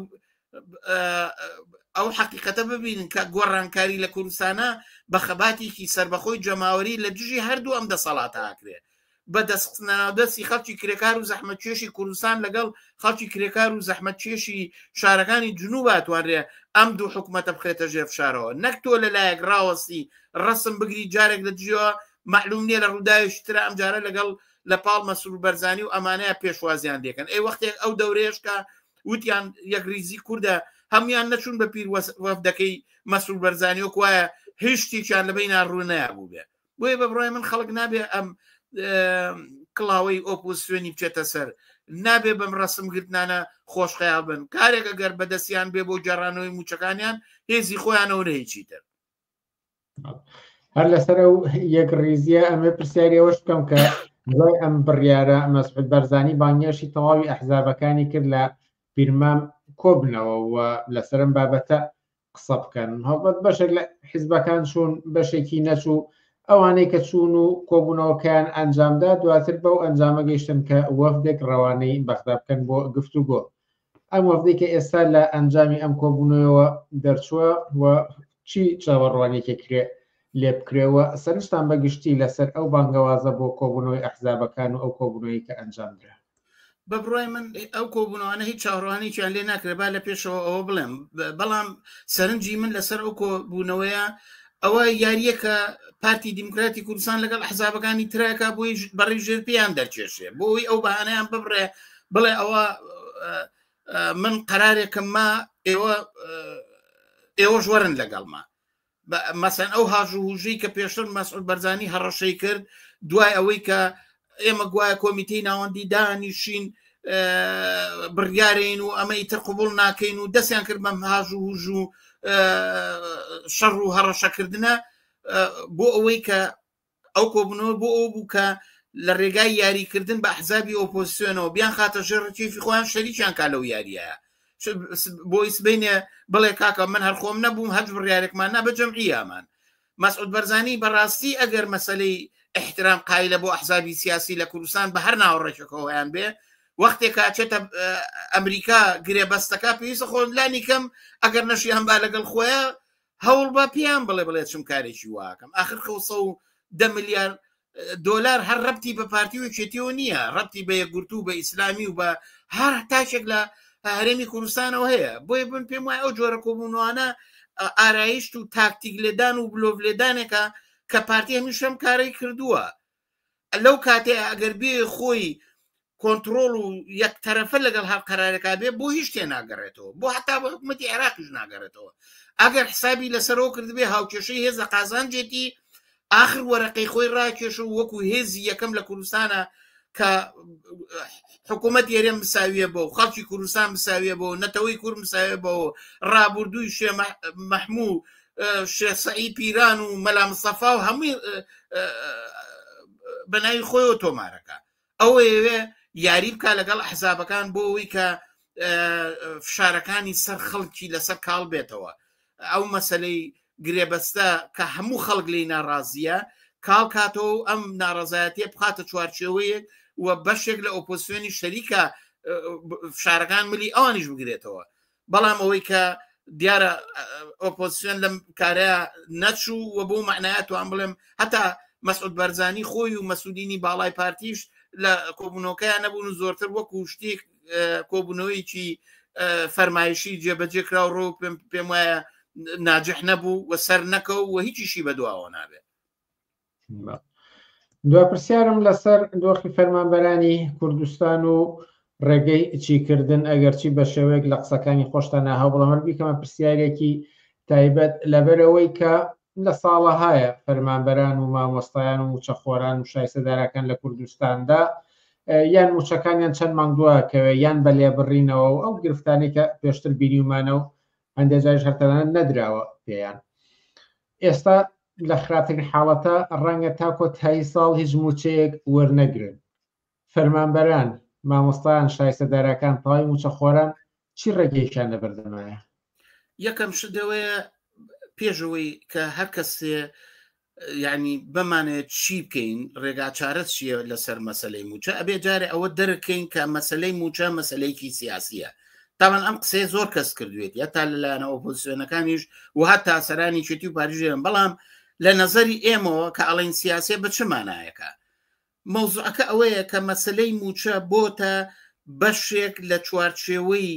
ئەو حقیقەتە ببینن کە گۆڕانکاری لە کوردستانە بە خەباتێکی سربەخۆی جەماوەری لە دژی هەردوو ئەم دەسەڵاتە ئاکرێت بە دەستناودەستی خەڵکی کرێکار و زەحمەتکێشی کوردستان لەگەڵ خەڵکی کرێکار و زەحمەتکێشی شارەکانی جنوب ئەتوانرێ ئەم دوو حکوومەتە بخێتە ژێفشارەوە نەک تۆ لەلایەک ڕاوەستی ڕسم بگری جارێک لە دژیەوە معلوم نییە لە ڕووداویشترە ئەم جارە لەگەڵ لە پاڵ مەسروور بەرزانی و ئەمانەیە پێشوازیان دێکن ئەی وەختێک ئەو دەورێشکە وتیان یەکریزی کووردە هەمویان نەچوون بە پیر وەفدەکەی مەسروور بەرزانی وەک وایە هیچ شتێکیان لە بینە ڕوونەیە بوو بێ بۆیە بە بڕای من خەڵک نابێ ئەم کڵاوەی ئۆپۆزیسیۆنی بچێتە سەر نابێ بەم ڕسمگرتنانە خۆشخەیاڵ بن کارێک ئەگەر بەدەستیان بێ بۆ جێڕانەوەی موچەکانیان هێزی خۆیانەوە نەهیچی تر
هەر لەسەر ئەو یەک ڕیزیە ئەمێ پرسیاریەوەش بکەم کە دوای ئەم بڕیارە مەسعود بەرزانی بانگێشی تەواوی ئەحزابەکانی کرد لە پیرمام کۆبنەوە و لەسەرم بابەتە قسە بکەن هەڵبەت بەشێک لە حیزبەکان چوون بەشێکی نەچوو ئەوانەی کە چوون و کۆبوونەوەکەیان ئەنجامدا دواتر بەو ئەنجامە گەیشتن کە وەفدێک ڕەوانەی بەغدا بکەن بۆ گفتوگۆ ئەم وەفدەی کە ئێستا لە ئەنجامی ئەم کۆبوونەوەیەوە دەرچووە و چی چاوەڕوانێکی لێ بکرێەوە سەرنجتان بەگشتی لەسەر ئەو بانگەوازە بۆ کۆبوونەوەی ئەحزابەکان و ئەو کۆبوونەوەی کە ئەنجامدرا
بە بڕای من ئەو کۆبوونەوەانە هیچ چاوەڕوانێکیان لێ ناکرێت با لە پێشەوە ئەوە بڵێم بەڵام سەرنجی من لەسەر ئەو کۆبوونەوەیە ئەوە یاریەکە پارتی دیموکراتی کوردستان لەگەڵ ئەحزابەکانی ترایکە بۆی بەڕێی ژێرپیان دەرکێشێ بۆی ئەو بەهانەیان ببڕێ بڵێ ئەوە من قەرارێکم ما ئێوەش وەرن لەگەڵما مەسەن ئەو هاژوهژەی کە پێشتر مەسعود بەرزانی هەڕەشەی کرد دوای ئەوەی کە ئێمە گوایە کۆمیتەی ناوەندی دانیشین بڕیارین و ئەمە ئیتر قبول ناکەین و دەستیان کرد بەم هاژ و هوژ و شەڕ و هەڕەشەکردنە بۆ ئەوەی کە ئەو کۆبوونەوە بۆ ئەو بوو کە لە ڕێگای یاریکردن بە ئەحزابی ئۆپۆزیسیۆنەوە بیان خاتە ژێر ڕکێفی خۆیان شەریکیان کا لەو یاریایە بۆی سبینێ بڵێ کاکە من هەر خۆم نەبووم هەج بڕیارێکمان نا بە جەمعیامان مەسعود بەرزانی بەڕاستی ئەگەر مەسەلەی احترام قایلە بۆ ئەحزابی سیاسی لە کوردستان بە هەر ناوەڕێکەکەوەیان بێ وەختێک کاچێتە ئەمریکا گرێبەستەکە پێویستە خۆلانی کەم ئەگەر نەشیان با لەگەڵ خۆیان هەوڵ بە پیان بڵێ چم کارێکی واکەم آخر $110 ملیار هەر ڕەبتی بە پارتی وێکێتیەوە نییە ڕەبتی بە یەکگورتو و بە ئیسلامی و بە هەر تاشێک لە هەرێمی کوردستانەوە هەیە بۆیە بن پێم وایە ئەو جۆرە کۆبوونەوانە ئارایشت و تاکتیک لێدان و بلۆڤ لێدانێکە کە پارتی هەمیشەم کارەی کردووە لەو کاتێ ئەگەر بێ خۆی کۆنتترۆل و یەک تەرەفە لەگەڵ هەر قەرارەکە بێ بۆ هیچ شتێ ناگەڕێتەوە بۆ هەتا بە حکوومەتی عێراقیش ناگەڕێتەوە ئەگەر حسابی لەسەرەوە کردبێ هاوکێشەی هێزە قازانجێتی آخر وەرەقەی خۆی ڕاکێش و وەکو هێزی یەکەم لە کوردستانە کە حکوومەت یێرێ مساویە بۆ و خەڵکی کوردستان مساویە بۆ نەتەوەی کورد مساویە بۆ ڕابردووی شێ مەحموو شێخ سەعید پیران و مەلا مستەفا و هەمووی بەناوی خۆیەوە تۆمارەکە ئەوە ئێوێ یاری بکە لەگەڵ ئەحزابەکان بۆ ئەوەی کە فشارەکانی سەر خەڵکی لەسەر کاڵ بێتەوە ئەو مەسەلەی گرێبەستە کە هەموو خەڵک لی ناڕازیە کاڵ کاتەوە ئەم ناڕەزایەتیە بخاتە چوارچێوەیەک و بەشێک لە ئۆپۆزیسیۆنی شەریکە فشارەکان ملی ئەوانیش بگرێتەوە بەڵام ئەوەی کە دیارە ئۆپۆزیسیۆن لەم کارەیە نەچوو و بۆ معنایە توان بڵێم هەتا مەسعود بەرزانی خۆی و مەسئولینی باڵای پارتیش لە کۆبوونەوەکەیان نەبوون و زۆرتر وەکو شتێک کۆبوونەوەیکی فەرمایشی جێبەجێ کرا و ڕۆ پێم وایە ناجح نەبوو و سەر نەکەوت و هیچیشی بە دواوە نابێت
دو پرسیارم لەسەر دۆخی فەرمانبەرانی کوردستان و ڕێگەی چیکردن ئەگەرچی بە شێوەیەک لە قسەکانی خۆشتان ناهاو بڵەمەر بیکەمە پرسیارێکی تایبەت لەبەرەوەی کە لە ساڵەهایە فەرمانبەران و مامۆستایان و موچەخۆران و شایستەدارەکان لە کوردستاندا یان موچەکانیان چەند مانگدووە کەوێ یان بە لێبڕینەوە و ئەو گرفتانی کە پێشتر بینیومانە و هەندێجاریش هەرتەنان نەدراوە پێیان ئێستا لە خراپترین حاڵەتە ڕەنگە تا کۆتایی ساڵ هیچ موچەیەک وەرنەگرن فەرمانبەران مامۆستایان شایستەدارەکان تەواوی موچەخۆران چی ڕێگەیەکیان لەبەردەمایە
یەکەم شتەوەیە پێشەوەی کە هەر کەسێ یعنی بمانێت چی بکەین ڕێگا چارەت چیە لەسەر مەسەلەی موچە ئەبێ جارێ ئەوە دەرەکەین کە مەسەلەی موچە مەسەلەیەکی سیاسیە تاوان ئەم قسەی زۆر کەس کردوێت یا تا لەلایەنە ئۆپۆزیسیۆنەکانیش و هەتا سەرانی چێتی و پاریژێن بەڵام لە نەزەری ئێمەوە کە ئەڵێن سیاسێ بە چ مانایەکە مەوزوعەکە ئەوەیە کە مەسەلەی موچە بۆتە بەشێک لە چوارچێوەی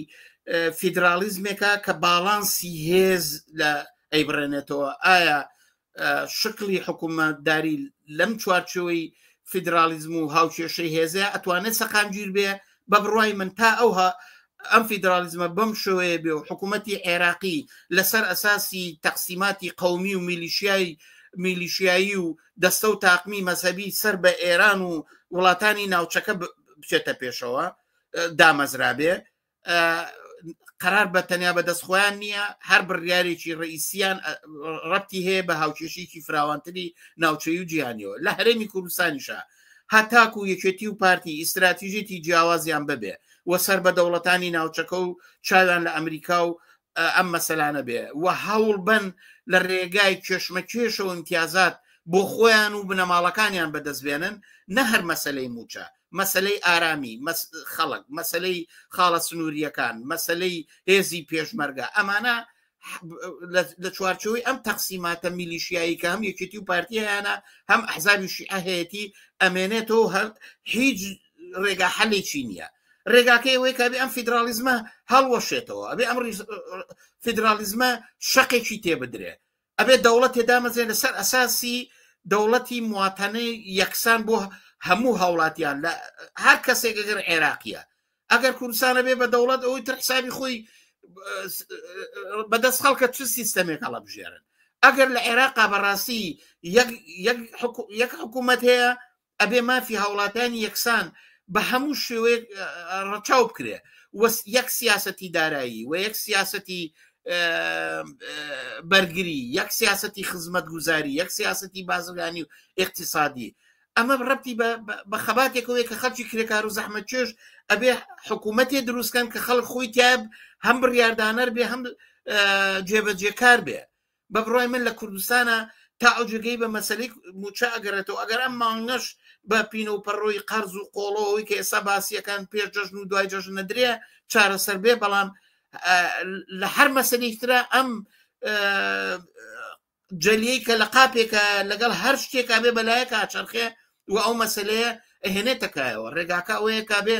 فیدرالیزمێکە کە باڵانسی هێز لە ئەیبڕێنێتەوە ئایا شکلی حکوومەتداری لەم چوارچێوەی فیدرالیزم و هاوکێشەی هێزە ئەتوانێت سەقامگیر بێ بە بڕوای من تا ئەوها ئەم فیدرالیزمە بەم شوەیە بێ و حکوومەتی عێراقی لەسەر ئەساسی تەقسیماتی قەومی و میلیشیایی و دەستە و تاقمی مەذهبی سەر بە ئێران و وڵاتانی ناوچەکە بچێتە پێشەوە دامەزرابێ قرار بە تەنیا بە دەستخۆیان نییە هەر بڕیارێکی ڕئیسیان ڕەبتی هەیە بە هاوکێشێکی فراوانتری ناوچەی و جیهانیەوە لە هەرێمی کوردستانیشە هەتاکو یەکێتی و پارتی ئیستراتیژێتی جیاوازیان ببێ و سەر بە دەوڵەتانی ناوچەکە و چاویان لە ئەمریکا و ئەم مەسەلانە بێ و هەوڵ بن لە ڕێگای کێشمەکێشە و امتیازات بۆ خۆیان و بنەماڵەکانیان بەدەستبێنن نە هەر مەسەلەی موچە مەسەلەی ئارامی خەڵک مەسەلەی خاڵە سنووریەکان مەسەلەی هێزی پێشمەرگە ئەمانە لە چوارچەوەی ئەم تەقسیماتە میلیشیایی کە هەم یەکێتی و پارتییانە هەم ئەحزابی شیعەهەیەتی ئەمێنێتەوە هیچ ڕێگا حەلێکی نییە ڕێگاکەی ئەوەی کە بێ ئەم فیدرالیزمە هەڵوەشێتەوە ئەبێ ئەم فیدرالیزمە شەقێکی تێبدرێ ئەبێ دەوڵەت تێدامەزێن لەسەر ئەساسی دەوڵەتی مواتەنەی یەکسان بۆ هەموو هاوڵاتیان لە هەر کەسێک ئەگەر عێراقیە ئەگەر کوردستانە بێ بە دەوڵەت ئەوەی تر حسابی خۆی بەدەست خەڵکە چ سیستەمێک هەڵەبژێرن ئەگەر لە عێراقا بەڕاستی یەک حکوومەت هەیە ئەبێ مافی هاوڵاتیانی یەکسان بە هەموو شێوەیەک ڕەچاو بکرێ یەک سیاسەتی دارایی و یەک سیاسەتی بەرگری، یەک سیاسەتی خزمەت گوزاری، یەک سیاسەتی بازرگانی و اقتصادی. ئەمە ڕەتی بە خەباتێکەوەی کە خەڵکی کرێکار و زەحمەت چێش ئەبێ حکوومەتێ دروستکەن کە خەڵک خۆی تیاب هەم بڕیاردانەر بێ هەم جێبەجێکار بێ. بە بڕای من لە کوردستانە تا ئەو جێگەی بە مەسەلەی موچە ئەگەرێتەوە ئەگەر ئەم مانگەش بە پینە و پەڕۆی قەرز و قۆڵەوەی کە ئێستا باسیەکان پێش جەژن و دوای جەژن نەدرێ چارەسەر بێ، بەڵام لە هەر مەسەلەی ترە ئەم جەلیەی کە لە قاپێکە لەگەڵ هەر شتێکا بێ بەلایەکە چرخێ و ئەو مەسەلەیە ئەهێنێتەکایەوە. ڕێگاکە ئەوەیە کا بێ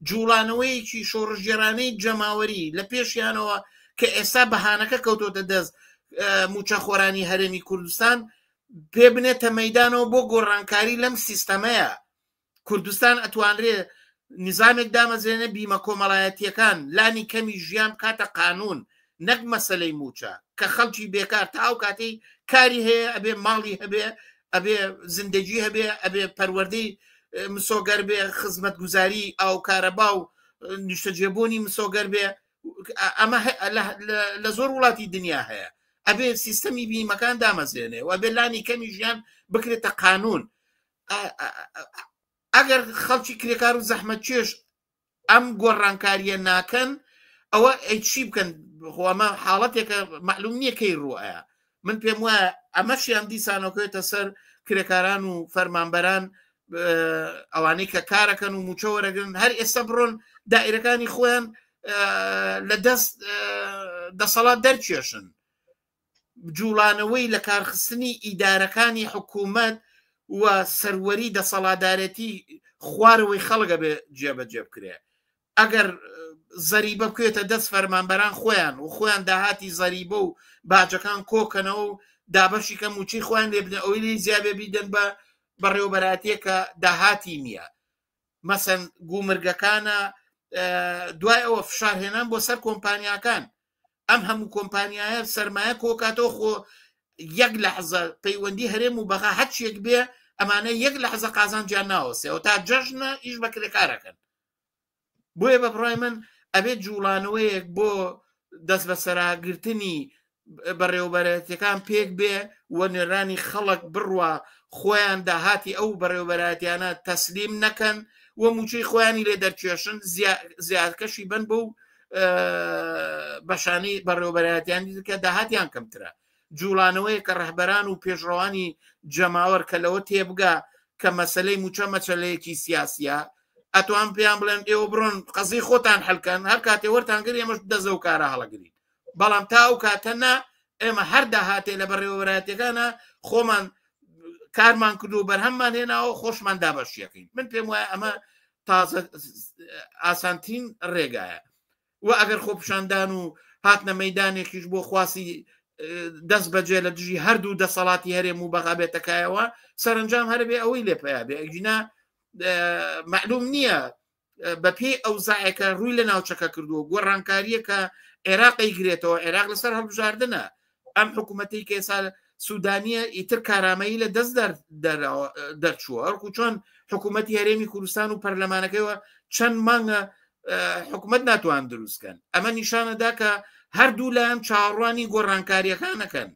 جوڵانەوەیکی شۆڕژێرانەی جەماوەری لە پێشیانەوە کە ئێستا بەهانەکە کەوتۆتە دەست موچە خۆرانی هەرێمی کوردستان پێ بنێتە مەیدانەوە بۆ گۆڕانکاری لەم سیستەمەیە. کوردستان ئەتوانرێ نظامێک دامەزێنە بیمە کۆمەڵایەتیەکان لانی کەمی ژیان کاتە قانون نەک مەسەلەی موچە کە خەڵکی بێکار تا ئەو کاتەی کاری هەیە ئەبێ ماڵی هەبێ ئەبێ زندگی هەبێ ئەبێ پەروەردەی مسۆگەر بێ خزمەت گوزاری ئەو کارەبا و نیشتەجێبوونی مسۆگەر بێ. ئەمە لە زۆر وڵاتی دنیا هەیە. ئەبێ سیستەمی بیمەکان دامەزێنێ و ئەبێ لانی کەمی ژیان بکرێتە قانون. ئەگەر خەڵکی کرێکار و زەحمەت چێش ئەم گۆڕانکاریە ناکەن ئەوە چی بکەن؟ خۆمە حاڵەتێکە معلوم نییە کەی ڕوایە. من پێم وایە ئەمەشیان دیسانەکەوێتە سەر کرێکاران و فەرمانبەران ئەوانەی کە کارەکەن و موچە وەرەگرن هەر ئێستا بڕۆن دائیرەکانی خۆیان لە دەست دەسەڵات دەرکێشن. جوڵانەوەی لە کارخستنی ئیدارەکانی حکوومەت و سەروەری دەسەڵاتدارەتی خوارەوەی خەڵگە بێ جێبەجێ بکرێ. ئەگەر زەریبە بکوێتە دەست فەرمانبەران خۆیان و خۆیان داهاتی زەریبە و باجەکان کۆکەنەوە و دابەشی کە موچی خۆیان لێ بدەن ئەوەی لێ زیابێ بیدەن بە بەڕێوەبەراتیە کە داهاتی نییە. مەسەن گومرگەکانە دوای ئەوە فشارهێنان بۆ سەر کۆمپانیاکان. ئەم هەموو کۆمپانیایە سەرمایە کۆکاتەوە خۆ یەک لەحزە پەیوەندی هەرێم و بەغا هەرچێک بێ ئەمانە یەک لەحزە قازانجیان ناوەسێەوە تا جەژنە ئیش بە کرێکارەکەن. بۆیە بە بڕای من ئەبێت جوڵانەوەیەک بۆ دەست بە سەراگرتنی بەڕێوەبەرەتەکان پێک بێ و نێرانی خەڵک بڕوە خۆیان داهاتی ئەو بەڕێوەبەراتیانە تەسلیم نەکەن و موچەی خۆیانی لێ دەرکێشن زیادکەشی بن بۆ بەشانی بەڕێوەبەراتیانی کە داهاتیان کەمترە. جوڵانەوەی کە ڕەهبەران و پێشڕەوانی جەماوەر کە لەوە تێبگا کە مەسلەی موچە مەچەلەیەکی سیاسیە ئەتوان پێیان بڵێن ئێوە بڕۆن قەزی خۆتان هەلکەن هەر کاتێ وەرتانگەر ئێمەش دەزە و کارە هەڵەگرین. بەڵام تا ئەو کاتەنا ئێمە هەر داهاتێ لە بەڕێوەبەراتیەکانە خۆمان کارمان کرد و بەرهەممان هێناوە خۆشمان دابەشیەکەین. من پێم وایە ئەمە تازە ئاسانترین ڕێگایە. و ئەگەر خۆپشاندان و هاتنە مەیدانێکیش بۆ خواسی دەست بەجێ لە دژی هەردوو دەسەڵاتی هەرێم و بەغا بێتەکایەوە سەرنجام هەربێ ئەوەی لێپەیە بێ ئەگینا معلوم نییە بە پێی ئەو زایەکە ڕووی لە ناوچەکە کردووە گۆڕانکاریە کە عێراقی گرێتەوە عێراق لەسەر هەڵبژاردنە. ئەم حکوومەتی کە ئێستا سوودانیە ئیتر کارامەیی لە دەست دەرچووە ئەرکو چۆن حکوومەتی هەرێمی کوردستان و پەرلەمانەکەیەوە چەند مانگە حکوومەت ناتوان دروستکەن. ئەمە نیشانەدا کە هەردوو لایەن چاوەڕوانی گۆڕانکاریەکانەکەن.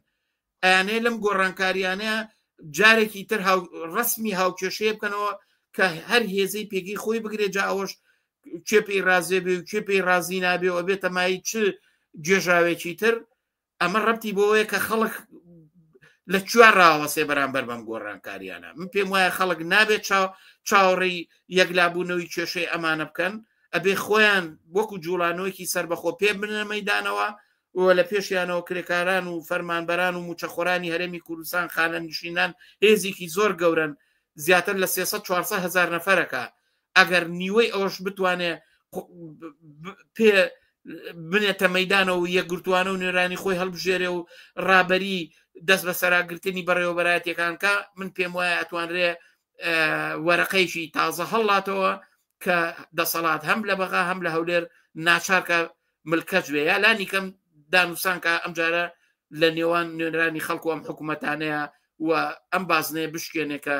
ئەیانەیە لەم گۆڕانکاریانەیە جارێکی تر ڕسمی هاوکێشەیە بکەنەوە کە هەر هێزەی پێگەی خۆی بگرێ جا ئەوەش کێپی ڕازێ بێ و کێپی ڕازی نابێەوە بێتە مای چ گێژاوێکی تر. ئەمە ڕەتی بۆەوەیە کە خەڵک لە کوێ ڕاوەسێ بەرامبەر بەم گۆڕانکاریانە. من پێم وایە خەڵک نابێت چاوەڕێی یەکلابوونەوەی کێشەی ئەمانە بکەن ئەبێ خۆیان وەکو جوڵانەوەیکی سربەخۆ پێ بنە مەیدانەوە و لە پێشیانەوە کرێکاران و فەرمانبەران و موچەخۆرانی هەرێمی کوردستان خانە نشینان هێزێکی زۆر گەورن زیاتر لە 300-400 هزار نەفەرەکە. ئەگەر نیوەی ئەوش بتوانێ پێ بنێتە مەیدانەوە و یەکگرتوانە و نێرانی خۆی هەڵبژێرێ و ڕابەری دەست بە سەراگرتنی بەڕێوەبەراتیەکانکە من پێم وایە ئەتوانرێ وەرەقەیشی تازە هەڵاتەوە کە دەسەڵات هەم لە بەغا هەم لە هەولێر ناچارکە ملکەت بێ یا لانی کەم دانووسان کە ئەم جارە لە نێوان نوێنرانی خەڵکو ئەم حکوومەتانەیە و ئەم بازنەیە بشکێنێ کە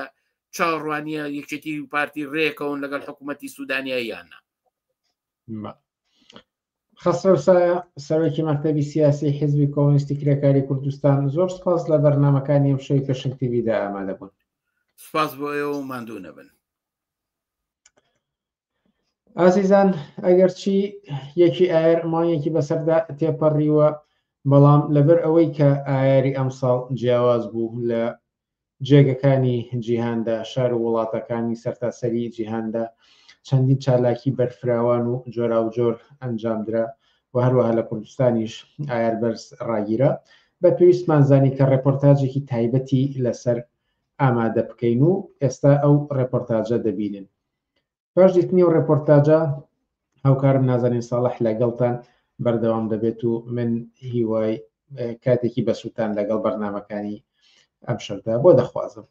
چاوەڕوانیە یەکێتی و پارتی ڕێکەون لەگەڵ حکوومەتی سوودانیە یاننا.
خەسرە سایە سەرۆکی مەکتەبی سیاسی حیزبی کۆمونیستی کرێکاری کوردستان، زۆر سپاس لە بەرنامەکانی ئەم شەوی پێشنگ تیڤیدا ئامادە بوون.
سپاس بۆ ئێوە و ماندوو نەبن.
ئازیزان، ئەگەرچی یەکی ئایر مانگێکی بەسەردا تێپەڕیوە، بەڵام لەبەر ئەوەی کە ئایاری ئەمساڵ جیاواز بوو لە جێگەکانی جیهاندا، شار و وڵاتەکانی سەرتاسەری جیهاندا چەندین چالاکی بەرفراوان و جۆرا و جۆر ئەنجامدرا و هەروەها لە کوردستانیش ئایار بەرز ڕاگیرە، بە پێویستمان زانی کە ڕێپۆرتاژێکی تایبەتی لەسەر ئامادە بکەین و ئێستا ئەو ڕێپۆرتاژە دەبینن. پاش دیتنی و ڕێپۆرتاژە هاوکارم نازانین ساڵح لەگەڵتان بەردەوام دەبێت و من هیوای کاتێکی بەسووتان لەگەڵ بەرنامەکانی ئەم شەودا بۆ دەخوازم.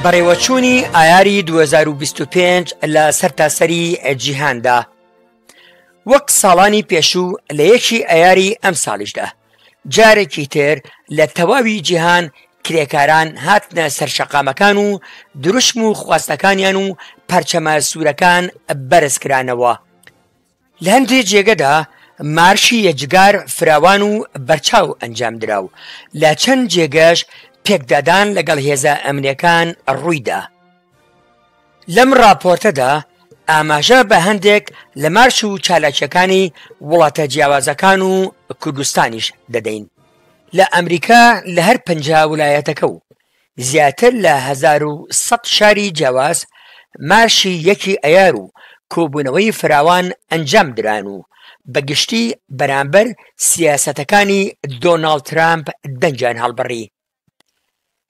بەڕێوەچوونی ئایاری 2025 لە سەرتاسەری جیهاندا. وەک ساڵانی پێشوو لە یەکی ئایاری ئەم ساڵیشدا جارێکی تر لە تەواوی جیهان کرێکاران هاتنە سەرشەقامەکان و دروشم و خواستەکانیان و پەرچەمە سوورەکان بەرزکرانەوە. لە هەندێک جێگەدا مارشی یەجگار فراوان و بەرچاو ئەنجام درا و لە چەند جێگەش پێکدادان لەگەڵ هێزە ئەمنیەکان ڕوویدا. لەم راپۆرتەدا ئاماژە بە هەندێک لە مارش و چالاکیەکانی وڵاتە جیاوازەکان و کوردستانیش دەدەین. لە ئەمریکا لە هەر 50 ویلایەتەکە و زیاتر لە 1100 شاری جیاواز مارشی یەکی ئەیار و کۆبوونەوەی فراوان ئەنجام دران و بەگشتی بەرامبەر سیاسەتەکانی دۆناڵد ترامپ دەنجیان هەڵبڕی.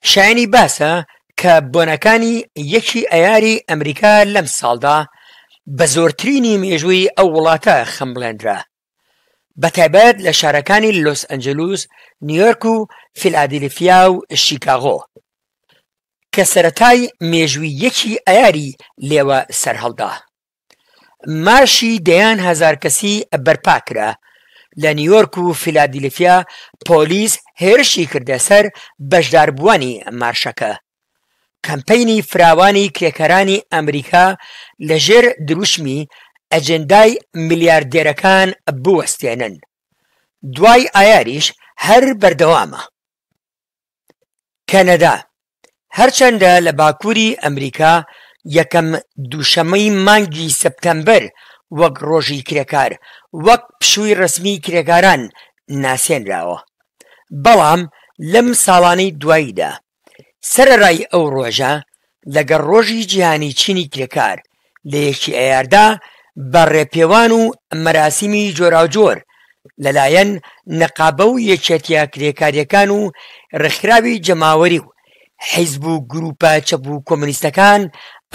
شایانی باسە کە بۆنەکانی یەکی ئەیاری ئەمریکا لەم ساڵدا بە زۆرترینی مێژووی ئەو وڵاتە خەمبڵێنرا، بەتایبەت لە شارەکانی لۆس ئەنجلوس، نیویۆرک و فیلادلفیا و شیکاغۆ کە سەرەتای مێژووی یەکی ئەیاری لێوە سەرهەڵدا. مارشی دەیان هەزار کەسی بەرپا کرا. لە نیویۆرک و فیلادلفیا پۆلیس هێرشی کردە سەر بەشداربووانی مارشەکە. کەمپەینی فراوانی کرێکەرانی ئەمریکا لەژێر دروشمی ئەجندای میلیاردێرەکان بوەستێنن. دوای ئایاریش هەر بەردەوامە. کەنەدا هەرچەندە لە باکووری ئەمریکا یەکەم دووشەمەی مانگی سەپتەمبەر وەک ڕۆژی کرێکار وەک پشووی ڕسمی کرێکاران ناسێنراوە، بەڵام لەم ساڵانەی دواییدا سەرەڕای ئەو ڕۆژە لەگەڵ ڕۆژی جیهانی چینی کرێکار لە یەکی ئەیاردا بە ڕێپێوان و مەراسیمی جۆراوجۆر لەلایەن نەقابە و یەکێتیە کرێکاریەکان و ڕێکخراوی جەماوەری و حیزب و گروپە چەپ و کۆمونیستەکان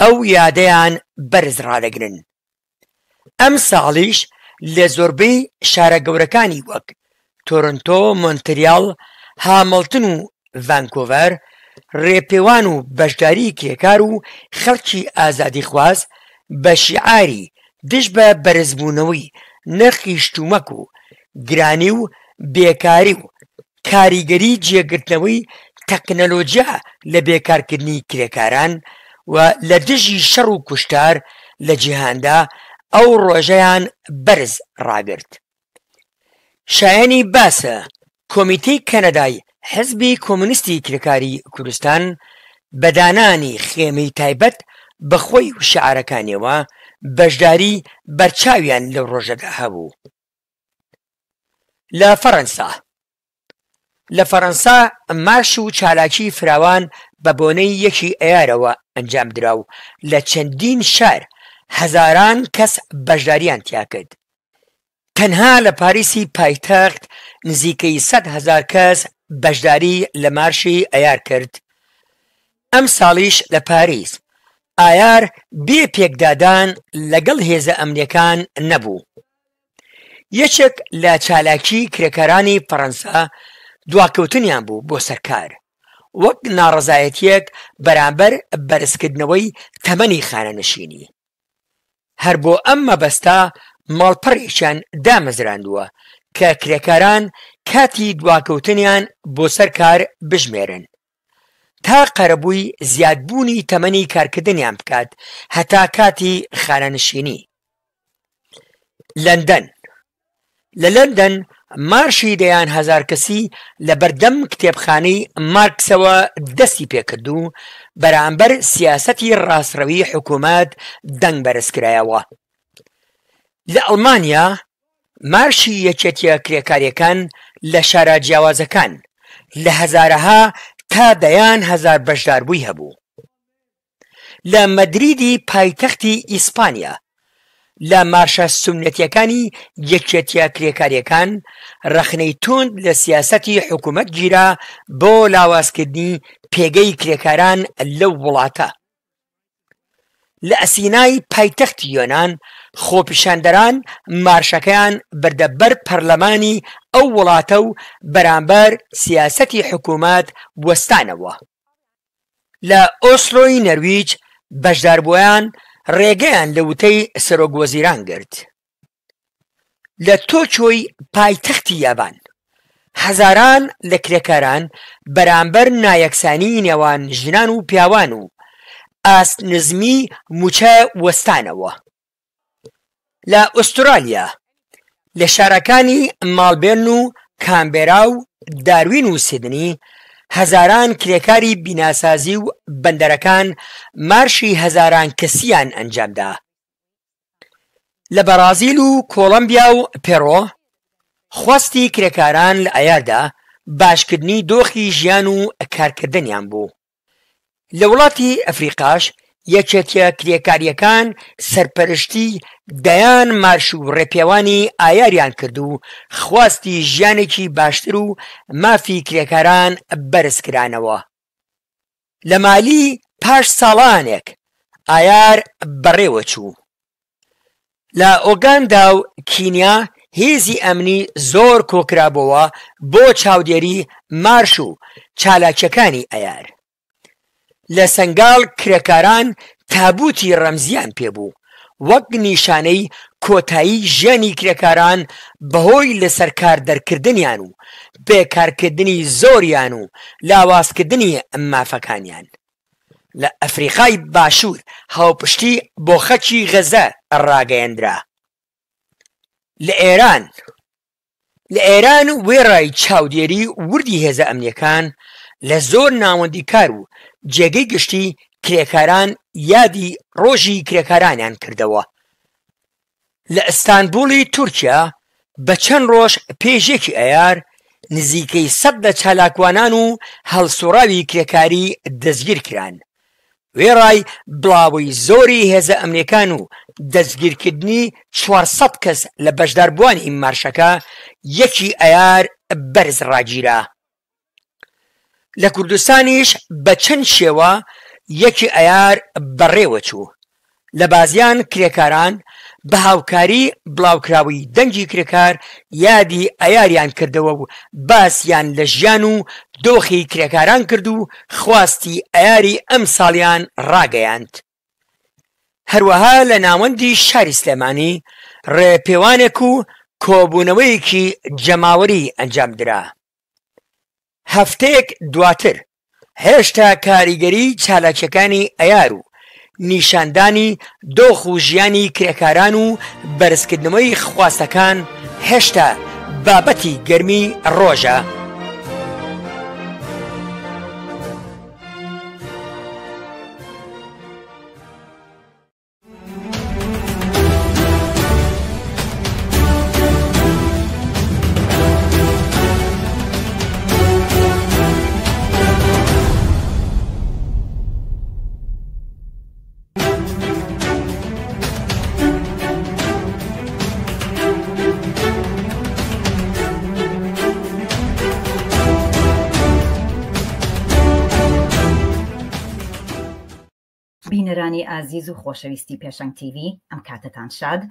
ئەو یادەیان بەرز ڕادەگرن. ئەم ساڵیش لە زۆربەی شارە گەورەکانی وەک تۆرۆنتۆ، مۆنتریال، هامڵتن و ڤانکۆڤەر ڕێپێوان و بەشداری کرێکار و خەڵکی ئازادی خواز بە شیعاری دژ بە بەرزبوونەوەی نرخی شتومەک و گرانی و بێکاری و کاریگەری جێگرتنەوەی تەکنەلۆجیا لە بێکارکردنی کرێکاران و لە دژی شەڕ و کوشتار لە جیهاندا ئەو ڕۆژەیان بەرز ڕاگرت. شایانی باسە کۆمیتەی کەنەدای حزبی کۆمونیستی کرێکاری کوردستان بەدانانی خێمەی تایبەت بەخۆی و شعارەکانیەوە بەشداری بەرچاویان لەو ڕۆژەدا هەبوو. لە فەڕەنسا مارش و چالاکی فراوان بە بۆنەی یەکی ئەیارەوە ئەنجام درا و لە چەندین شار هەزاران کەس بەشداریان تیا کرد. تەنها لە پاریسی پایتەخت نزیکەی 100,000 کەس بەشداری لە مارشی ئەیار کرد. ئەم ساڵیش لە پاریس ئایار بێ پێکدادان لەگەڵ هێزە ئەمنیەکان نەبوو. یەکێک لە چالاکی کرێکەرانی فەڕەنسا دواکەوتنیان بوو بۆ سەرکار وەک ناڕەزایەتیەک بەرامبەر بەرزکردنەوەی تەمەنی خانەنشینی. هەر بۆ ئەم مەبەستا ماڵپەڕێکیان دامەزراندووە کە کرێکاران کاتی دواکەوتنیان بۆ سەر کار بژمێرن تا قەرەبووی زیادبوونی تەمەنی کارکردنیان بکات هەتا کاتی خانەنشینی. لەندەن لە لەندەن مارشی دەیان هەزار کەسی لە بەردەم کتێبخانەی مارکسەوە دەستی پێکردو بەرامبەر سیاسەتی ڕاستڕەوی حکوومەت دەنگ بەرزکرایەوە. لە ئەڵمانیا مارشی یەکێتیە کرێکاریەکان لە شارە جیاوازەکان لە هەزارەها تا دەیان هەزار بەشداربووی هەبوو. لە مەدریدی پایتەختی ئیسپانیا لە مارشە سونەتیەکانی یەکێتیە کرێکاریەکان ڕەخنەی توند لە سیاسەتی حکوومەت گیرا بۆ لاوازکردنی پێگەی کرێکاران لەو وڵاتە. لە ئەسینای پایتەختی یۆنان خۆپیشاندەران مارشەکەیان بەردەبەر پەرلەمانی ئەو وڵاتە و بەرامبەر سیاسەتی حکوومەت وەستانەوە. لە ئۆسلۆی نەرویج بەشداربوویان ڕێگەیان لە وتەی سەرۆکوەزیران گرت. لە تۆکیۆی پایتەختی یابان هەزاران لە کرێکاران بەرامبەر نایەکسانی نێوان ژنان و پیاوان و ئاستنزمی موچە وەستانەوە. لە ئوسترالیا لە شارەکانی ماڵبێرن و کامبێرا و داروین و سیدنی هەزاران کرێکاری بیناسازی و بەندەرەکان مارشی هەزاران کەسیان ئەنجامدا. لە بەرازیل و کۆڵەمبیا و پێڕۆ خواستی کرێکاران لە ئایاردا باشکردنی دۆخی ژیان و کارکردنیان بوو. لە وڵاتی ئەفریقاش یەکێتیە کرێکاریەکان سەرپەرشتی دەیان مارش و ڕێپێوانی ئایاریان کرد و خواستی ژیانێکی باشتر و مافی کرێکاران بەرزکرانەوە. لە مالی پاش ساڵانێک ئایار بەڕێوە چوو. لە ئۆگاندا و کینیا هێزی ئەمنی زۆر کۆکرابەوە بۆ چاودێری مارش و چالاکیەکانی ئایار. لە سەنگاڵ کرێکاران تابوتی ڕەمزیان پێبوو وەک نیشانەی کۆتایی ژیانی کرێکاران بەهۆی لەسەر کاردەرکردنیان و بێکارکردنی زۆریان و لاوازکردنی مافەکانیان. لە ئەفریقای باشوور هاوپشتی بۆ خەکی غەزە ڕاگەیەندرا. لە ئێران وێڕای چاودێری وردی هێزە ئەمنیەکان لە زۆر ناوەندی کار و جێگەی گشتی کرێکاران یادی ڕۆژی کرێکارانیان کردەوە. لە ئەستانبوڵی تورکیا بە چەند ڕۆژ پێشێکی ئەیار نزیکەی 100 لە چالاکوانان و هەڵسوڕاوی کرێکاری دەستگیر کران. وێڕای بڵاوی زۆری هێزە ئەمنیەکان و دەستگیرکردنی 400 کەس لە بەشداربووانی مارشەکە یەکی ئەیار بەرز ڕاگیرا. لە کوردستانیش بە چەند شێوە یەکی ئەیار بەڕێوە چوو. لە بازیان کرێکاران بە هاوکاری بڵاوکراوی دەنگی کرێکار یادی ئەیاریان کردەوە و باسییان لە ژیان و دۆخی کرێکاران کرد و خواستی ئەیاری ئەم ساڵیان ڕاگەیاند. هەروەها لە ناوەندی شاری سلێمانی ڕێپێوانێک و کۆبوونەوەیەکی جەماوەری ئەنجامدرا. هەفتەیەک دواتر هێشتا کاریگەری چالاکیەکانی ئەیار و نیشاندانی دۆخ و ژیانی کرێکاران و بەرزکردنەوەی خواستەکان هێشتا بابەتی گەرمی ڕۆژە.
بینەرانی ئازیز و خۆشەویستی پێشەنگ تیڤ ئەم کاتتان شاد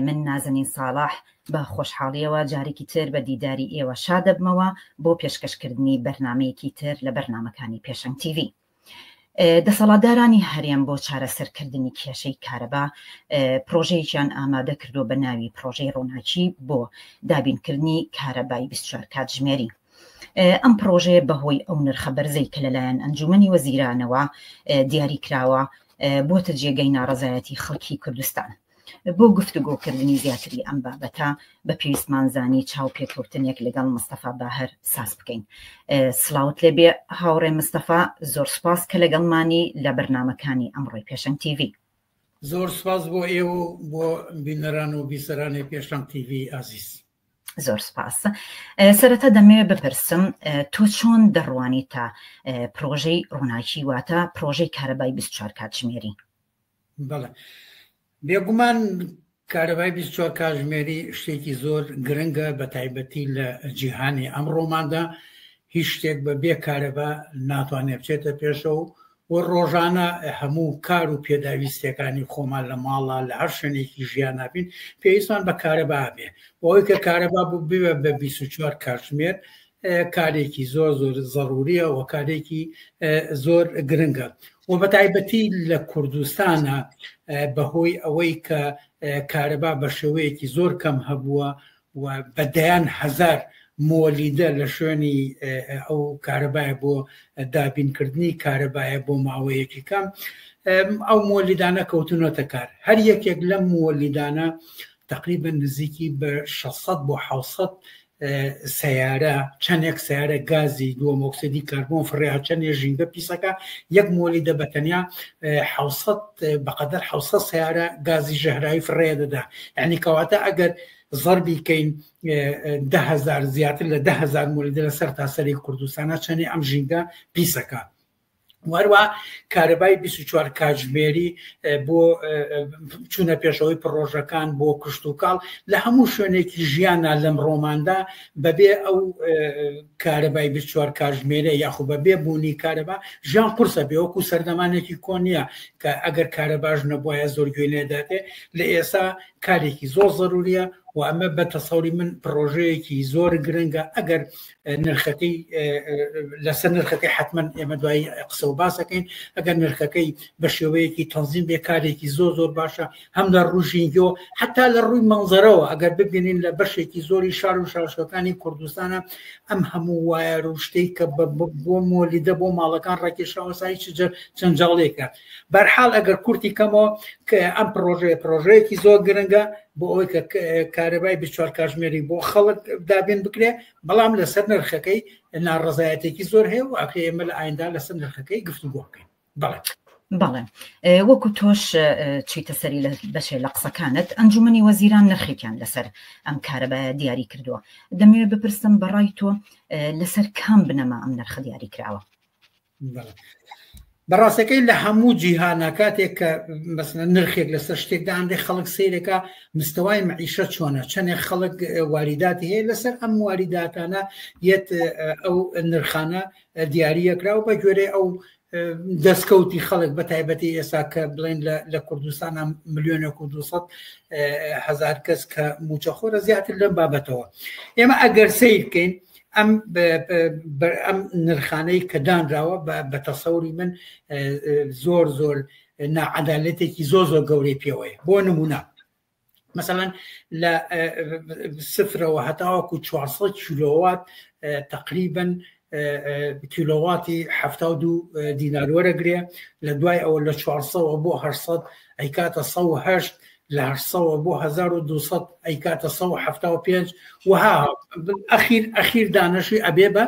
من نازەنین ساڵح بە خۆشحاڵیەوە جارێکی تر بە دیداری ئێوە شاد دەبمەوە بۆ پێشکەشکردنی بەرنمەیەکی تر لە بەرنمەکانی پێشەنگ تیڤ. دەسەڵاتدارانی هەرێم بۆ چارەسەرکردنی کێشەی کارەبا پرۆژەیەکیان ئامادە کردو بە ناوی پرۆژەی ڕۆناکی بۆ دابینکردنی کارەبای 24 کاتژمێری. ئەم پرۆژێ بەهۆی ئەو نرخە بەرزەی کە لەلایەن ئەنجومەنی وەزیرانەوە دیاری کراوە بۆتە جێگەی ناڕەزایەتی خەڵکی کوردستان. بۆ گفتوگۆکردنی زیاتری ئەم بابەتە بە پێویستمانزانی چاو پێکەوتنێک لەگەڵ مستەفا باهەر ساز بکەین. سلااوت لێبێ هاوڕێ مستەفا، زۆر سپاس کە لەگەڵمانی لە بەرنمەکانی ئەمڕۆی پێشەنگ تیڤ.
زۆر سپاس بۆ ئێوە بۆ بینەران و بیسەرانی پێشەنگ تیڤ ئازیز.
زۆر سپاس. سەرەتا دەمەوێت بپرسم تۆ چۆن دەڕوانی تا پرۆژەی ڕووناکی واتە پرۆژەی کارەبای 24 کاتژمێری؟
بەڵێ، بێگومان کارەبای 24 کاتژمێری شتێکی زۆر گرنگە بە تایبەتی لە جیهانی ئەمڕۆماندا. هیچ شتێک بە بێ کارەبا ناتوانێت بچێتە پێشەوە و ڕۆژانە هەموو کار و پێداویستەکانی خۆمان لە ماڵە لە هەر شوێنێکی ژیان نابین پێویستمان بە کارەبا بێ. بۆی کە کارەبا بوو بوێ بە 24 کاتژمێر کارێکی زۆر زۆر ضروریە و کارێکی زۆر گرنگە و بە تایبەتی لە کوردستانە بەهۆی ئەوەی کە کارەبا بە شێوەیەکی زۆر کەم هەبووە و بەدەیان هەزار مۆلیدە لە شوێنی ئەو کارەبایە بۆ دابینکردنی کارەبایە بۆ ماوەیەکی کەم ئەو مۆلیدانە کەوتونەتە کار. هەر یەکێک لەم مۆلیدانە تقریبا نزیکی بە 600 بۆ 700 سیارە چەندێک سیارە گازی دووەم ئۆکسیدی کاربۆن فڕێها چەندێ ژینگە پیسەکە یەک مۆلیدە بەتەنیا 700 بەقەدەر 700 سیارە گازی ژەهراوی فڕێ دەدا. یعنی کەواتە ئەگەر زەربی کەین 10,000 زیاتر لە 10,000 مۆلیدە لەسەر تاسەری کوردستانە چەندێ ئەم ژینگە پیسەکە. وەروە کارەبای 24 کاتژمێری بۆ چوونە پێشەوەی پرۆژەکان بۆ کشت و کاڵ لە هەموو شوێنێکی ژیانە لەم ڕۆماندا بەبێ ئەو کارەبای 24 کاتژمێرە یاخود بەبێ بوونی کارەبا ژیان قورسە بێ وەکو سەردەمانێکی کۆنیە کە ئەگەر کارەباش نەبووایە زۆر گوێ لێداتێ. لە ئێستا کارێکی زۆر ضروریە و ئەمە بە تەسەوری من پرۆژەیەکی زۆر گرنگە. ئەگەر نرخەکەی لەسەر نرخەکەی حتمما ئێمە دوایی قسە و باسەکەین ئەگەر نرخەکەی بە شێوەیەکی تەنزیم بێ کارێکی زۆر زۆر باشە هەم لە ڕوژینگەوە حتا لە ڕووی مەنزەرەوە ئەگەر ببینین لە بەشێکی زۆری شار و شارشەکانی کوردستانە ئەم هەموو وایە ڕوشتەی کە بۆ مۆلیدە بۆ ماڵەکان ڕاکێشاوە سای چەنجاڵێکە. بەرحاڵ ئەگەر کورتی کەمەوە کە ئەم پرۆژەیەکی زۆر گرنگە بۆ ئەوەی کە کارەبای 24 کاتژمێری بۆ خەڵک دابین بکرێ بەڵام لەسەر نرخەکەی ناڕەزایەتێکی زۆر هەیە و ئەکرێ ئێمە لە ئایندا لەسەر نرخەکەی گفتوگۆ بکەین.
بەڵێ، وەکو تۆش چیتە سەری لە بەشێ لە قسەکانت ئەنجومەنی وەزیران نرخێکیان لەسەر ئەم کارەبایە دیاری کردووە. دەمەوێت بپرسم بەڕای تۆ لەسەر کام بنەما ئەم نرخە دیاری کراوە؟
بەڕاستەکەی لە هەموو جیهانە کاتێک کە نرخێک لەسەر شتێکدا ئەندێک خەڵک سیرێکە مستەوای معیشە چۆنە چەندێک خەڵک واریداتی هەیە لەسەر ئەم واریداتانە یەت ئەو نرخانە دیاریەکراوە بە گوێرەی ئەو دەستکەوتی خەڵک بە تایبەتی ئێستا کە بڵێن لە کوردستانە 1,200,000 کەس کە موچەخۆرە زیاتر لەم بابەتەوە. ئێمە ئەگەر سیر بکەین ئەم نرخانەی کە دانراوە بە تەسەوری من زۆر زۆر ناعەدالەتێکی زۆر زۆر گەورەی پێوەیە. بۆ نمونە مثلا لە سفرەوە هەتاوەکو 400 کیلۆوات تقریبا کیلۆواتی 72 دینار وەرەگرێ لە دوای ئەوە لە 400 بۆ 800 ئەیکاتە 108 لە 800 بۆ 1200 ئەیکاتە 175 وها ئەخیر دانەشی ئەبێ بە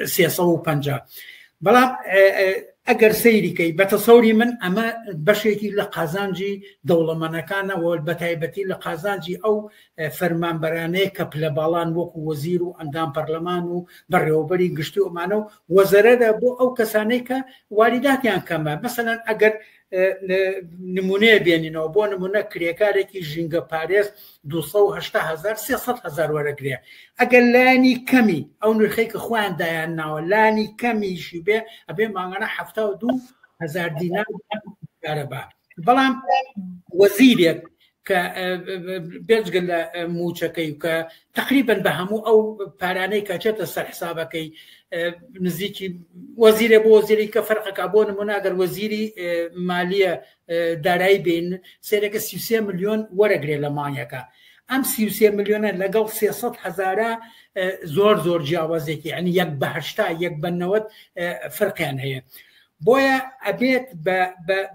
350. بەڵام ئەگەر سەیریکەی بە تەسەوری من ئەمە بەشێکی لە قازانجی دەوڵەمەنەکانەوە بە تایبەتی لە قازانجی ئەو فەرمانبەرانەیە کە پلە باڵان وەکو وەزیر و ئەندام پەرلەمان و بەڕێوەبەری گشتی ئەمانە و وەزەرەدا بۆ ئەو کەسانەی کە واریداتیان کەمە. مەسەلەن ئەگەر نمونەیە بێنینەوە بۆ نمونە کرێکارێکی ژینگە پارێز 280,000 300,000 وەرەگرێ. ئەگەر لانی کەمی ئەو نرخەی کە خۆیان دایان ناوە لانی کەمیشی بێ ئەبێ ماگانە 72,000 دینار کارەبا بەڵام وەزیرێک کە بێجگە لە موچەکەی کە تقریبا بە هەموو ئەو پارانەی کەچێتە سەر حسابەکەی نزیکی وەزیرە بۆ وەزیری کە فەرقەکە بۆ نموناگەر وەزیری مالیە دارایی بین سێرەکە 33 ملیۆن وەرەگرێ لە مانیەکە ئەم 33 ملیۆنە لەگەڵ 300,000 زۆر جیاوازێکی ینی 1/80 فەرقیان هەیە بۆیە ئەبێت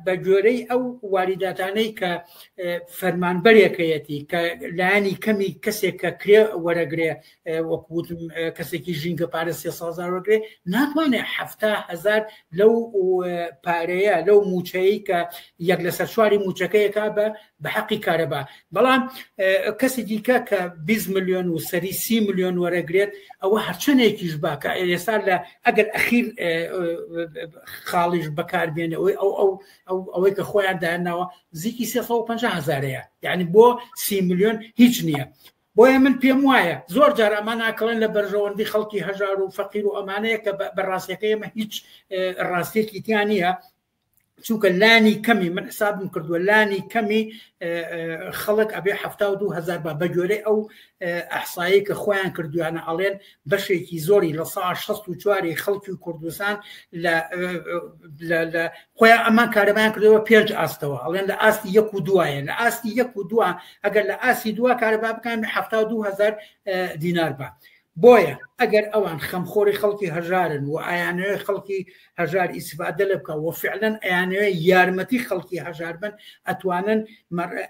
بە گوێرەی ئەو واریداتانەی کە فەرمانبەرێکەتی کە لایانی کەمی کەسێک کە کرێ وەرەگرێ وەکوتم کەسێکی ژینگە پارە 300,000 وەرگێ ناتوانێت 70,000 لەو پارەیە لەو موچەیە کە یەک لەسەر چواری موچەکەیەکە بە حەقی کارەبا بەڵام کەسی دیکە کە 20 ملیۆن و سەری 30 ملیۆن وەرەگرێت ئەوە هەرچەندێکیش باکە ئێستا لە ئەگەر ئەخیر خاڵیش بەکاربێنێ ئەوەی کە خۆیان داهێناوە زیکی 350,000 یعنی بۆ 30 ملیۆن هیچ نییە بۆیە من پێم وایە زۆر جار ئەمان ناکەڵێن لە بەرژەوەندی خەڵکی هەژار و فەقیر و ئەمانەیە کە بەڕاستیەکە ئێمە هیچ ڕاستێکی تیان نییە چونکە لانی کەمی من حسابم کردووە لانی کەمی خەڵک ئەبێ 72,000 بە گوێرەی ئەو ئەحسایی کە خۆیان کردویانە ئەڵێن بەشێکی زۆری لە 64 خەڵکی کوردستان لە خۆیان ئەمان کارەبایان کردەوە 5 ئاستەوە ئەڵێن لە ئاستی 1 و 2 لە ئاستی 1 و 2 ئەگەر لە ئاسی 2 کارەبا بکەن 72,000 دینار بە بۆیە ئەگەر ئەوان خەمخۆری خەڵکی هەژارن و ئایانەوەی خەڵکی هەژار ئیسفادە لە بکە و فعلەن ئەیانەوەی یارمەتی خەڵکی هەژار بن ئەتوانن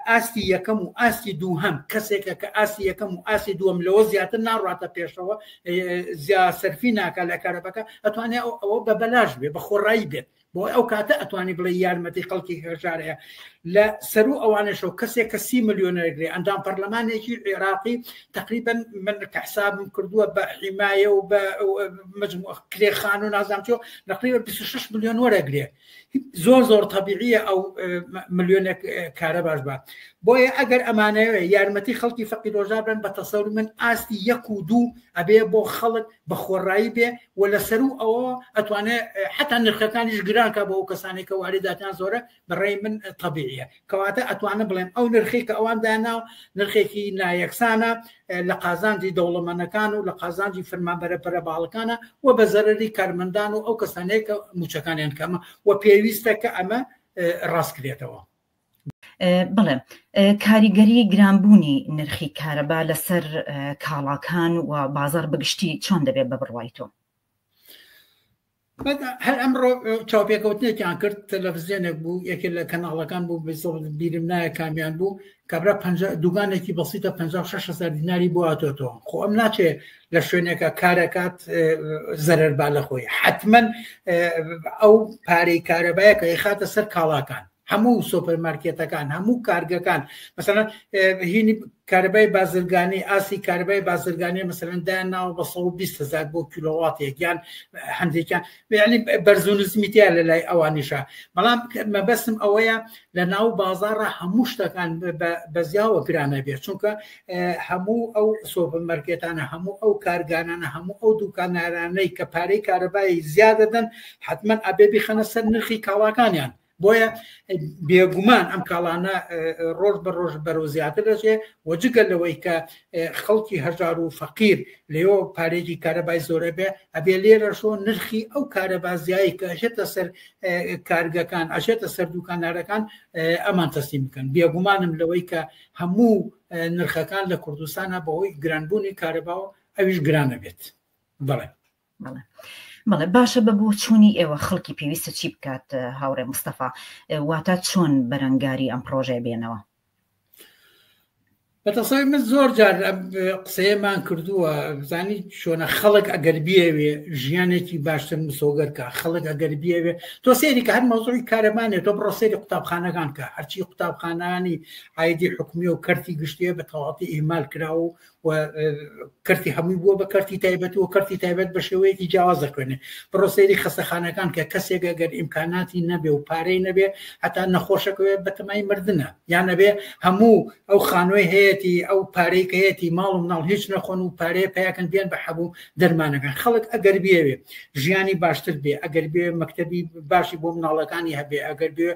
ئاستی یەکەم و ئاستی دووهەم کەسێکە کە ئاستی یەکەم و ئاستی دووەم لەوە زیاتر ناڕاتە پێشەوە زیا سەرفی ناکە لە کارەبەکە ئەتوانێت ئەوە بە بەلاش بێ بە خۆڕایی بێت بۆ ئەو کاتە ئەتوانی بڵێ یارمەتی خەڵکی هەژارەیە لە سەر و ئەوانەشەوە کەسێک کە 30 ملیۆنەرگرێ ئەندام پەرلەمانێکی عێراقی تقریبا من کە حسابم کردووە بە حیمایە و بە کرێخان و نازانچۆ تقریبا 26 ملیۆن وەرەگرێ زۆر تەبیعیە ئەو ملیۆنێک کارە باش بە بۆیە ئەگەر ئەمانەوە یارمەتی خەڵکی فەقیر ڕۆژار بن بە تەسەور من ئاستی 1 و 2 ئەبێ بۆ خەڵک بە خۆڕایی بێ و لەسەر و ئەوە ئەتوانێت حتا نرخەکانیش گرانکە بۆ ئەو کەسانی کە واریداتیان زۆرە بەڕێی من طبیعیە کەواتە ئەتوانە بڵێم ئەو نرخی کە ئەوان داناو نرخێکی نایەکسانە لە قازانجی دەوڵەمەندەکان و لە قازانجی فەرمانبەرە پەرەباڵەکانە و بە زەرەری کارمەندان و ئەو کەسانەیە کە موچەکانیان کەمە و پێویستە کە ئەمە ڕاستکرێتەوە.
بڵێ کاریگەری گرانبوونی نرخی کارەبا لەسەر کاڵاکان و بازار بەگشتی چۆن دەبێت بە بڕوای تۆ؟
هەر ئەمڕۆ چاوپێکەوتنێکیان کرد تەلەڤیزیۆنێک بوو یەکێک لە کەناڵەکان بوو بیرم نایە کامیان بوو کابرا دوگانێکی بەسیتە 56,000 دیناری بۆ هاتۆتەوە خۆ ئەم ناچێت لە شوێنێکە کارەکات زەرەربا لە خۆی حتمما ئەو پارەی کارەبایە کە خاتە سەر کاڵاکان هەموو سۆپەرمارکێتەکان هەموو کارگەکان مثلا هینی کارەبای بازرگانی ئاسی کارەبای بازرگانی مثلا دایان ناوە بە 120,000 بۆ کیلۆواتێک یان هەندێکیان یعنی بەرزونزمیتیا لە لای ئەوانیشە بەڵام مەبەستم ئەوەیە لە ناو بازاڕە هەموو شتەکان بەزیاوە گرانە بێت چونکە هەموو ئەو سۆپەرمارکێتانە هەموو ئەو کارگانانە هەموو ئەو دوکانارانەی کە پارەی کارەبایی زیادەدەن حتمما ئەبێ بیخەنە سەر نرخی کاڵاکانیان بۆیە بێگومان ئەم کاڵانە ڕۆژ بە ڕۆژ بەرەو زیاتر دەچێ وەجگە لەوەی کە خەڵکی هەژار و فەقیر لێەوە پارێکی کارەبای زۆرە بێ ئەبێ لێرەشۆ نرخی ئەو کارەبازیایی کە ئەژێتە سەر کارگەکان ئەژێتە سەر دوکانارەکان ئەمان تەسلیم بکەن بێگومانم لەوەی کە هەموو نرخەکان لە کوردستانە بەهۆی گرانبوونی کارەباوە ئەویش گرانە بێت بەڵێ
بەڵێ باشە بە بۆ چوونی ئێوە خەڵکی پێویستە چی بکات هاوڕێ مستەفا واتە چۆن بەرەنگاری ئەم پرۆژەیە بێنەوە
بەتەسەوی من زۆر جار قسەیەمان کردووە بزانی چۆنە خەڵک ئەگەر بیاوێ ژیانێکی باشتر مسۆگەرکە خەڵک ئەگەر بیاوێ تۆ سێری کە هەر مەوزوعی کارەمانێت تۆ بڕۆ سێری قوتابخانەکان کە هەرچی قوتابخانانی عایدی حکومی و کەرتی گشتیە بە تەواتی ئیمال کراوە و کەرتی هەمووی بووە بە کەرتی تایبەت و کەرتی تایبەت بە شێوەیەکی جیاواز دەکوێنێ بڕۆسەیری خەستەخانەکان کە کەسێک ئەگەر ئیمکاناتی نەبێ و پارەی نەبێ هەتا نەخۆشەکەوێ بەتەمای مردنە یان نەبێ هەموو ئەو خانوۆی هەیەی ئەو پارەی کە هەیەی ماڵ و مناڵ هیچ نەخۆن و پارەیە پیاکەن بێن بە حەبوو دەرمانەکان خەڵک ئەگەر بێوێ ژیانی باشتر بێ ئەگەر بێ مەکتەبی باشی بۆ مناڵەکانی هەبێ ئەگەر بێ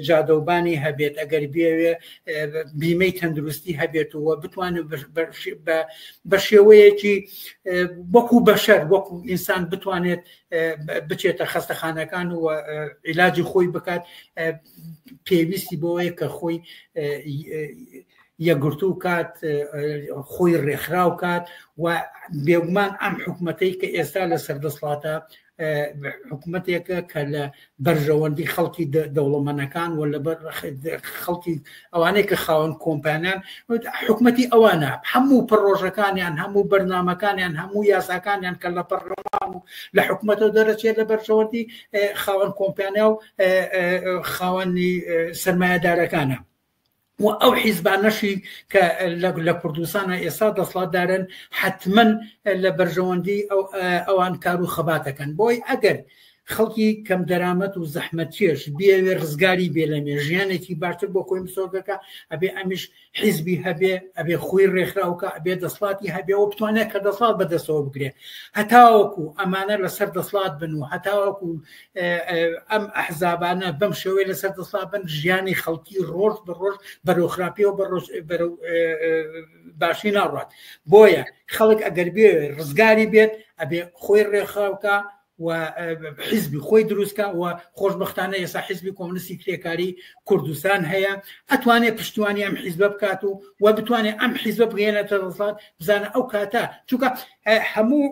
جادۆبانی هەبێت ئەگەر بێوێ بیمەی تەندروستی هەبێتەوە بتوانێت بە شێوەیەکی وەکو بەشەر وەکو ئینسان بتوانێت بچێتە خەستەخانەکان و عیلاجی خۆی بکات پێویستی بۆەیە کە خۆی یەگرتو کات خۆی ڕێکخراو کات و بێگومان ئەم حکوومەتەی کە ئێستا لە سەردەسڵاتە حکوومەتێکە کە لە بەرژەوەندی خەڵکی دەوڵەمەندەکان و لە خەڵکی ئەوانەی کە خاوەن کۆمپانیان حکوومەتی ئەوانە هەموو پڕۆژەکانیان هەموو بەرنامەکانیان هەموو یاساکانیان کە لە پەرلەمان و لە حکوومەتەوە دەرەچێت لە بەرژەوەندی خاوەن کۆمپانیا و خاوەنی سەرمایەدارەکانە و ئەو حیزبانەشی کە لە کوردستانە ئێستا دەسڵاتدارن حتمما لە بەرژەوەندی ئەوان کار و خەباتەکەن بۆی ئەگەر خەڵکی کەم دەرامەت و زەحمەتکێش بێوێ ڕزگاری بێ لەمێ ژیانێکی باشتر بۆ خۆی مسۆگەکە ئەبێ ئەمیش حیزبی هەبێ ئەبێ خۆی ڕێکخراوکە ئەبێ دەسڵاتی هەبێەوە بتوانێت کە دەسڵات بەدەستەوە بگرێ هەتاوەکو ئەمانە لەسەر دەسڵات بن و هەتاوەکو ئەم ئەحزابانە بەم شێوەیە لەسەر دەسڵات بن ژیانی خەڵکی ڕۆژ بە ڕۆژ بەرەوخراپیەوە بەرەو باشی ناڕات بۆیە خەڵک ئەگەر بێ ڕزگاری بێت ئەبێ خۆی ڕێکخراوکە و حیزبی خۆی دروستکە و خۆشبەختانە ئێستا حیزبی کۆمونیستی کرێکاری کوردستان هەیە ئەتوانێت پشتیوانی ئەم حیزبە بکات و بتوانێت ئەم حیزبە بگەێنێتە دەسڵات بزانە ئەو کاتە چونکە هەموو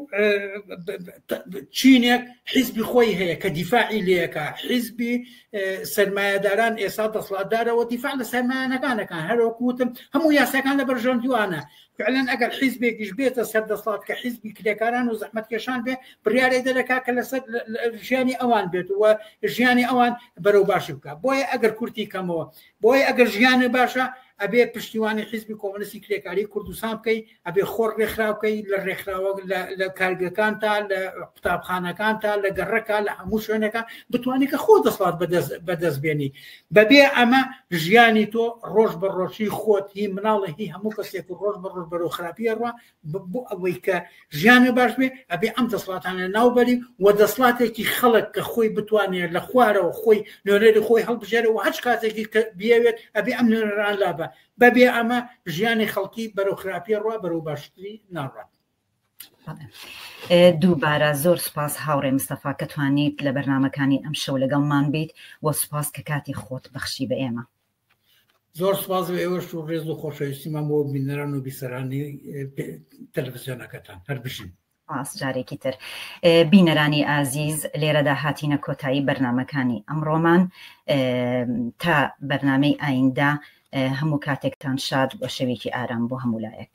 چینێک حیزبی خۆی هەیە کە دیفاعی لەکە حیزبی سەرمایەداران ئێستا دەسڵاتدارەوە دیفاع لە سەرمایانەکانەکان هەروەکوتم هەموو یاساکان لە بەرژەوەندیوانە فعلا ئەگەر حیزبێکیش بێتە سەر دەسڵات کە حیزبی کرێکاران و زەحمەتکێشان بێ بڕیارەی دەرەکا کە لەسەر ژیانی ئەوان بێت و ژیانی ئەوان بەرەو باشی بکە بۆیە ئەگەر کورتی کەمەوە بۆیە ئەگەر ژیانی باشە ئەبێ پشتیوانی حیزبی کۆمونیستی کرێکاری کوردستان بکەی ئەبێ خۆر ڕێکخراوکەی لە ڕێکخراوە لە کارگەکان تا لە قوتابخانەکان تا لە گەڕەکە لە هەموو شوێنەکە بتوانێت کە خۆ دەسڵات بەدەست بێنی بەبێ ئەمە ژیانی تۆ ڕۆژ بە ڕۆژی خۆت هی مناڵی هی هەموو کەسێک و ڕۆژ بە ڕۆژ بەرەو خراپیە ڕوا بۆ ئەوەی کە ژیانی باش بێ ئەبێ ئەم دەسڵاتانە ناوبەری و دەسڵاتێکی خەڵک کە خۆی بتوانێت لە خوارەوە خۆی نوێنەری خۆی هەڵبژێرە و هەچ کاتێکی بیاوێت ئەبێ ئەم نوێنەران لابە بەبێ ئەمە ژیانی خەڵکی بەرەو خراپی ڕوا بەرەو باشتری ناڕات
دووبارە زۆر سپاس هاوڕێ مستەفا کە توانیت لە بەرنامەکانی ئەم شەو لەگەڵمان بیت و سپاس کە کاتی خۆت بەخشی بە ئێمە
زۆر سپاس بە ئێوەش و ڕێز و خۆشەویستیمان بۆ بینەران و بیسەرانی تەلەڤیزیۆنەکەتان هەر بشین
جارێکی تر بینەرانی ئازیز لێرەدا هاتینە کۆتایی بەرنامەکانی ئەمڕۆمان تا بەرنامەی ئایندا هەموو کاتێکتان شاد بۆ شەوێکی ئارام بۆ هەموو لایەک.